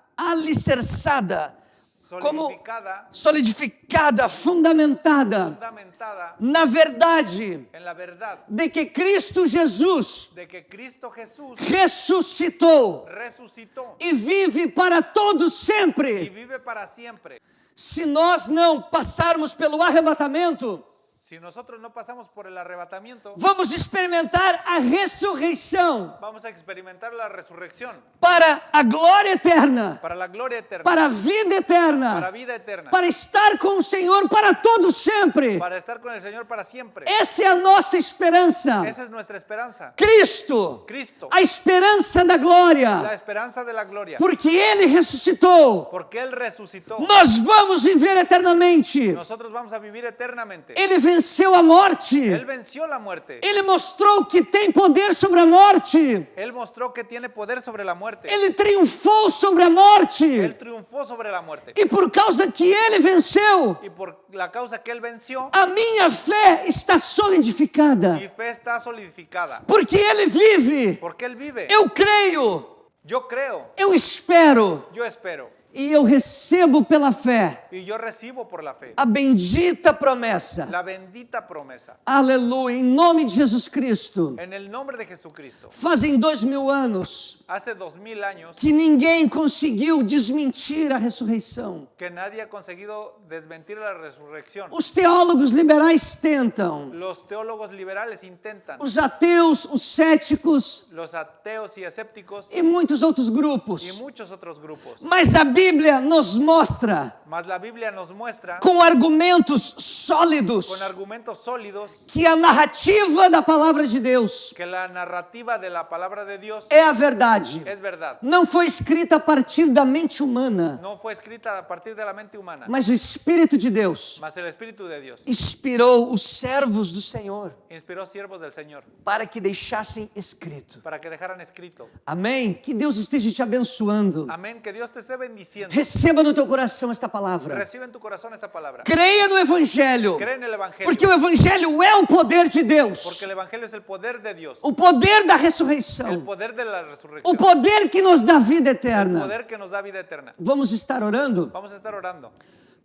Speaker 1: como
Speaker 2: solidificada,
Speaker 1: solidificada, fundamentada
Speaker 2: fundamentada
Speaker 1: na verdade
Speaker 2: en la verdad
Speaker 1: de que Cristo Jesus
Speaker 2: de que Cristo Jesús
Speaker 1: ressuscitou
Speaker 2: resucitó
Speaker 1: e vive para todo
Speaker 2: y
Speaker 1: sempre.
Speaker 2: vive para siempre.
Speaker 1: Se nós não passarmos pelo arrebatamento,
Speaker 2: Si nosotros no pasamos por el arrebatamiento,
Speaker 1: vamos experimentar a ressurreição
Speaker 2: vamos a experimentar la resurrección
Speaker 1: para a glória eterna,
Speaker 2: para la gloria eterna,
Speaker 1: para a vida
Speaker 2: para
Speaker 1: eterna,
Speaker 2: vida eterna,
Speaker 1: para estar com o Senhor para todo sempre.
Speaker 2: para estar con el Señor para siempre.
Speaker 1: Essa é a nossa esperança.
Speaker 2: Esa es nuestra esperanza.
Speaker 1: Cristo,
Speaker 2: Cristo,
Speaker 1: a esperança da
Speaker 2: la
Speaker 1: glória,
Speaker 2: esperanza de la gloria.
Speaker 1: porque Ele ressuscitou.
Speaker 2: Porque Él resucitó,
Speaker 1: Nós vamos viver eternamente.
Speaker 2: nosotros vamos a vivir eternamente.
Speaker 1: Ele venceu a morte.
Speaker 2: Él venció la muerte.
Speaker 1: Ele mostrou que tem poder sobre a morte.
Speaker 2: Él mostró que tiene poder sobre la muerte.
Speaker 1: Ele triunfou sobre a morte.
Speaker 2: Él triunfó sobre la muerte.
Speaker 1: E por causa que Ele venceu,
Speaker 2: Y por la causa que Él venció,
Speaker 1: a minha fé está solidificada.
Speaker 2: mi fe está solidificada.
Speaker 1: Porque Ele vive.
Speaker 2: Porque Él vive.
Speaker 1: Eu creio.
Speaker 2: Yo creo,
Speaker 1: Eu espero.
Speaker 2: yo espero
Speaker 1: E eu recebo pela fé
Speaker 2: y yo recibo por la fe
Speaker 1: a bendita promessa.
Speaker 2: la bendita promesa.
Speaker 1: Aleluia. Em nome de Jesus Cristo.
Speaker 2: En el nombre de Jesucristo.
Speaker 1: Fazem 2000 anos
Speaker 2: Hace 2000 años
Speaker 1: que ninguém conseguiu desmentir a ressurreição.
Speaker 2: que nadie ha conseguido desmentir la resurrección.
Speaker 1: Os teólogos liberais tentam.
Speaker 2: Los teólogos liberales intentan,
Speaker 1: Os ateus, os céticos
Speaker 2: los ateos y escépticos
Speaker 1: e muitos outros
Speaker 2: y
Speaker 1: grupos.
Speaker 2: muchos otros grupos.
Speaker 1: Mas a Bíblia nos mostra
Speaker 2: Mas la Biblia nos muestra
Speaker 1: com argumentos sólidos
Speaker 2: con argumentos sólidos
Speaker 1: que a narrativa da palavra de Deus
Speaker 2: que la narrativa de la palabra de Dios
Speaker 1: é a verdade.
Speaker 2: es verdad.
Speaker 1: Não foi escrita a partir da mente humana,
Speaker 2: No fue escrita a partir de la mente humana,
Speaker 1: mas o Espírito de Deus
Speaker 2: mas el Espíritu de Dios
Speaker 1: inspirou os servos do Senhor
Speaker 2: inspiró siervos del Señor
Speaker 1: para que deixassem escrito.
Speaker 2: para que dejaran escrito.
Speaker 1: Amém? Que Deus esteja te abençoando.
Speaker 2: Amén. Que Dios te esté bendiciendo. diciendo.
Speaker 1: Receba no teu coração esta palavra.
Speaker 2: Recibe en tu corazón esta palabra.
Speaker 1: Creia no Evangelho.
Speaker 2: Cree en el Evangelio.
Speaker 1: Porque o Evangelho é o poder de Deus.
Speaker 2: Porque el Evangelio es el poder de Dios.
Speaker 1: O poder da
Speaker 2: El
Speaker 1: ressurreição.
Speaker 2: poder de la
Speaker 1: O
Speaker 2: resurrección.
Speaker 1: poder que nos dá vida
Speaker 2: El
Speaker 1: eterna.
Speaker 2: poder que nos da vida eterna.
Speaker 1: Vamos estar orando?
Speaker 2: Vamos a estar orando.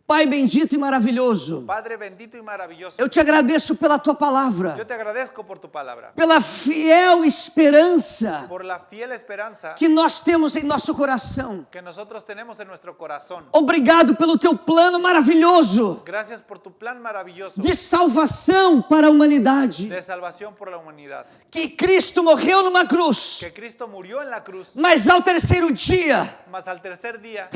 Speaker 1: Pai bendito e maravilhoso,
Speaker 2: Padre bendito y maravilloso.
Speaker 1: eu te agradeço pela tua palavra,
Speaker 2: Yo te agradezco por tu palabra.
Speaker 1: pela fiel esperança
Speaker 2: Por la fiel esperanza
Speaker 1: que nós temos em nosso coração.
Speaker 2: que nosotros tenemos en nuestro corazón.
Speaker 1: Obrigado pelo teu plano maravilhoso
Speaker 2: Gracias por tu plan maravilloso
Speaker 1: de salvação para a humanidade.
Speaker 2: de salvación por la humanidad.
Speaker 1: Que Cristo morreu numa cruz,
Speaker 2: Que Cristo murió en la cruz,
Speaker 1: mas ao terceiro dia
Speaker 2: mas al tercer día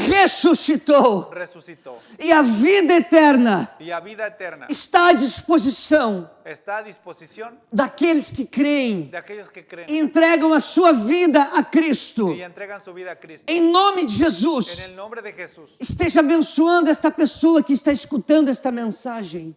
Speaker 1: ressuscitou.
Speaker 2: resucitó.
Speaker 1: E a vida eterna
Speaker 2: Y a vida eterna
Speaker 1: está à disposição
Speaker 2: está a disposición
Speaker 1: daqueles que creem
Speaker 2: de aquellos que creen
Speaker 1: e entregam a sua vida a Cristo.
Speaker 2: y entregan su vida a Cristo.
Speaker 1: Em nome de
Speaker 2: En
Speaker 1: Jesus,
Speaker 2: el nombre de Jesús.
Speaker 1: esteja abençoando esta pessoa que está escutando esta mensagem.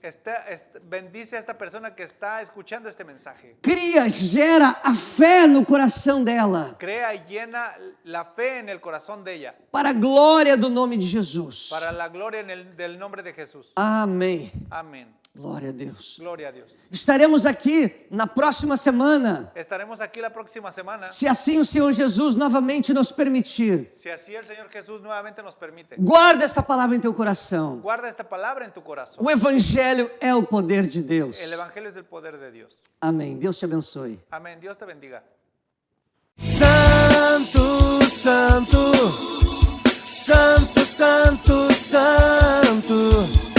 Speaker 2: Bendice a esta persona que está escuchando este mensaje.
Speaker 1: Cria, gera a fé no coração dela,
Speaker 2: Crea y llena la fe en el corazón de ella,
Speaker 1: para a glória do nome de Jesus.
Speaker 2: para la gloria del nombre de Jesús.
Speaker 1: Amém.
Speaker 2: Amén.
Speaker 1: Glória a Deus.
Speaker 2: Gloria a Dios.
Speaker 1: Estaremos aqui na próxima semana,
Speaker 2: Estaremos aquí la próxima semana,
Speaker 1: se assim o Senhor Jesus novamente nos permitir.
Speaker 2: si así el Señor Jesús nuevamente nos permite.
Speaker 1: Guarda esta palavra em teu coração.
Speaker 2: Guarda esta palabra en tu corazón.
Speaker 1: O Evangelho é o poder de Deus.
Speaker 2: El Evangelio es el poder de Dios.
Speaker 1: Amém. Deus te abençoe.
Speaker 2: Amén. Dios te bendiga.
Speaker 3: Santo, santo, santo, santo, santo.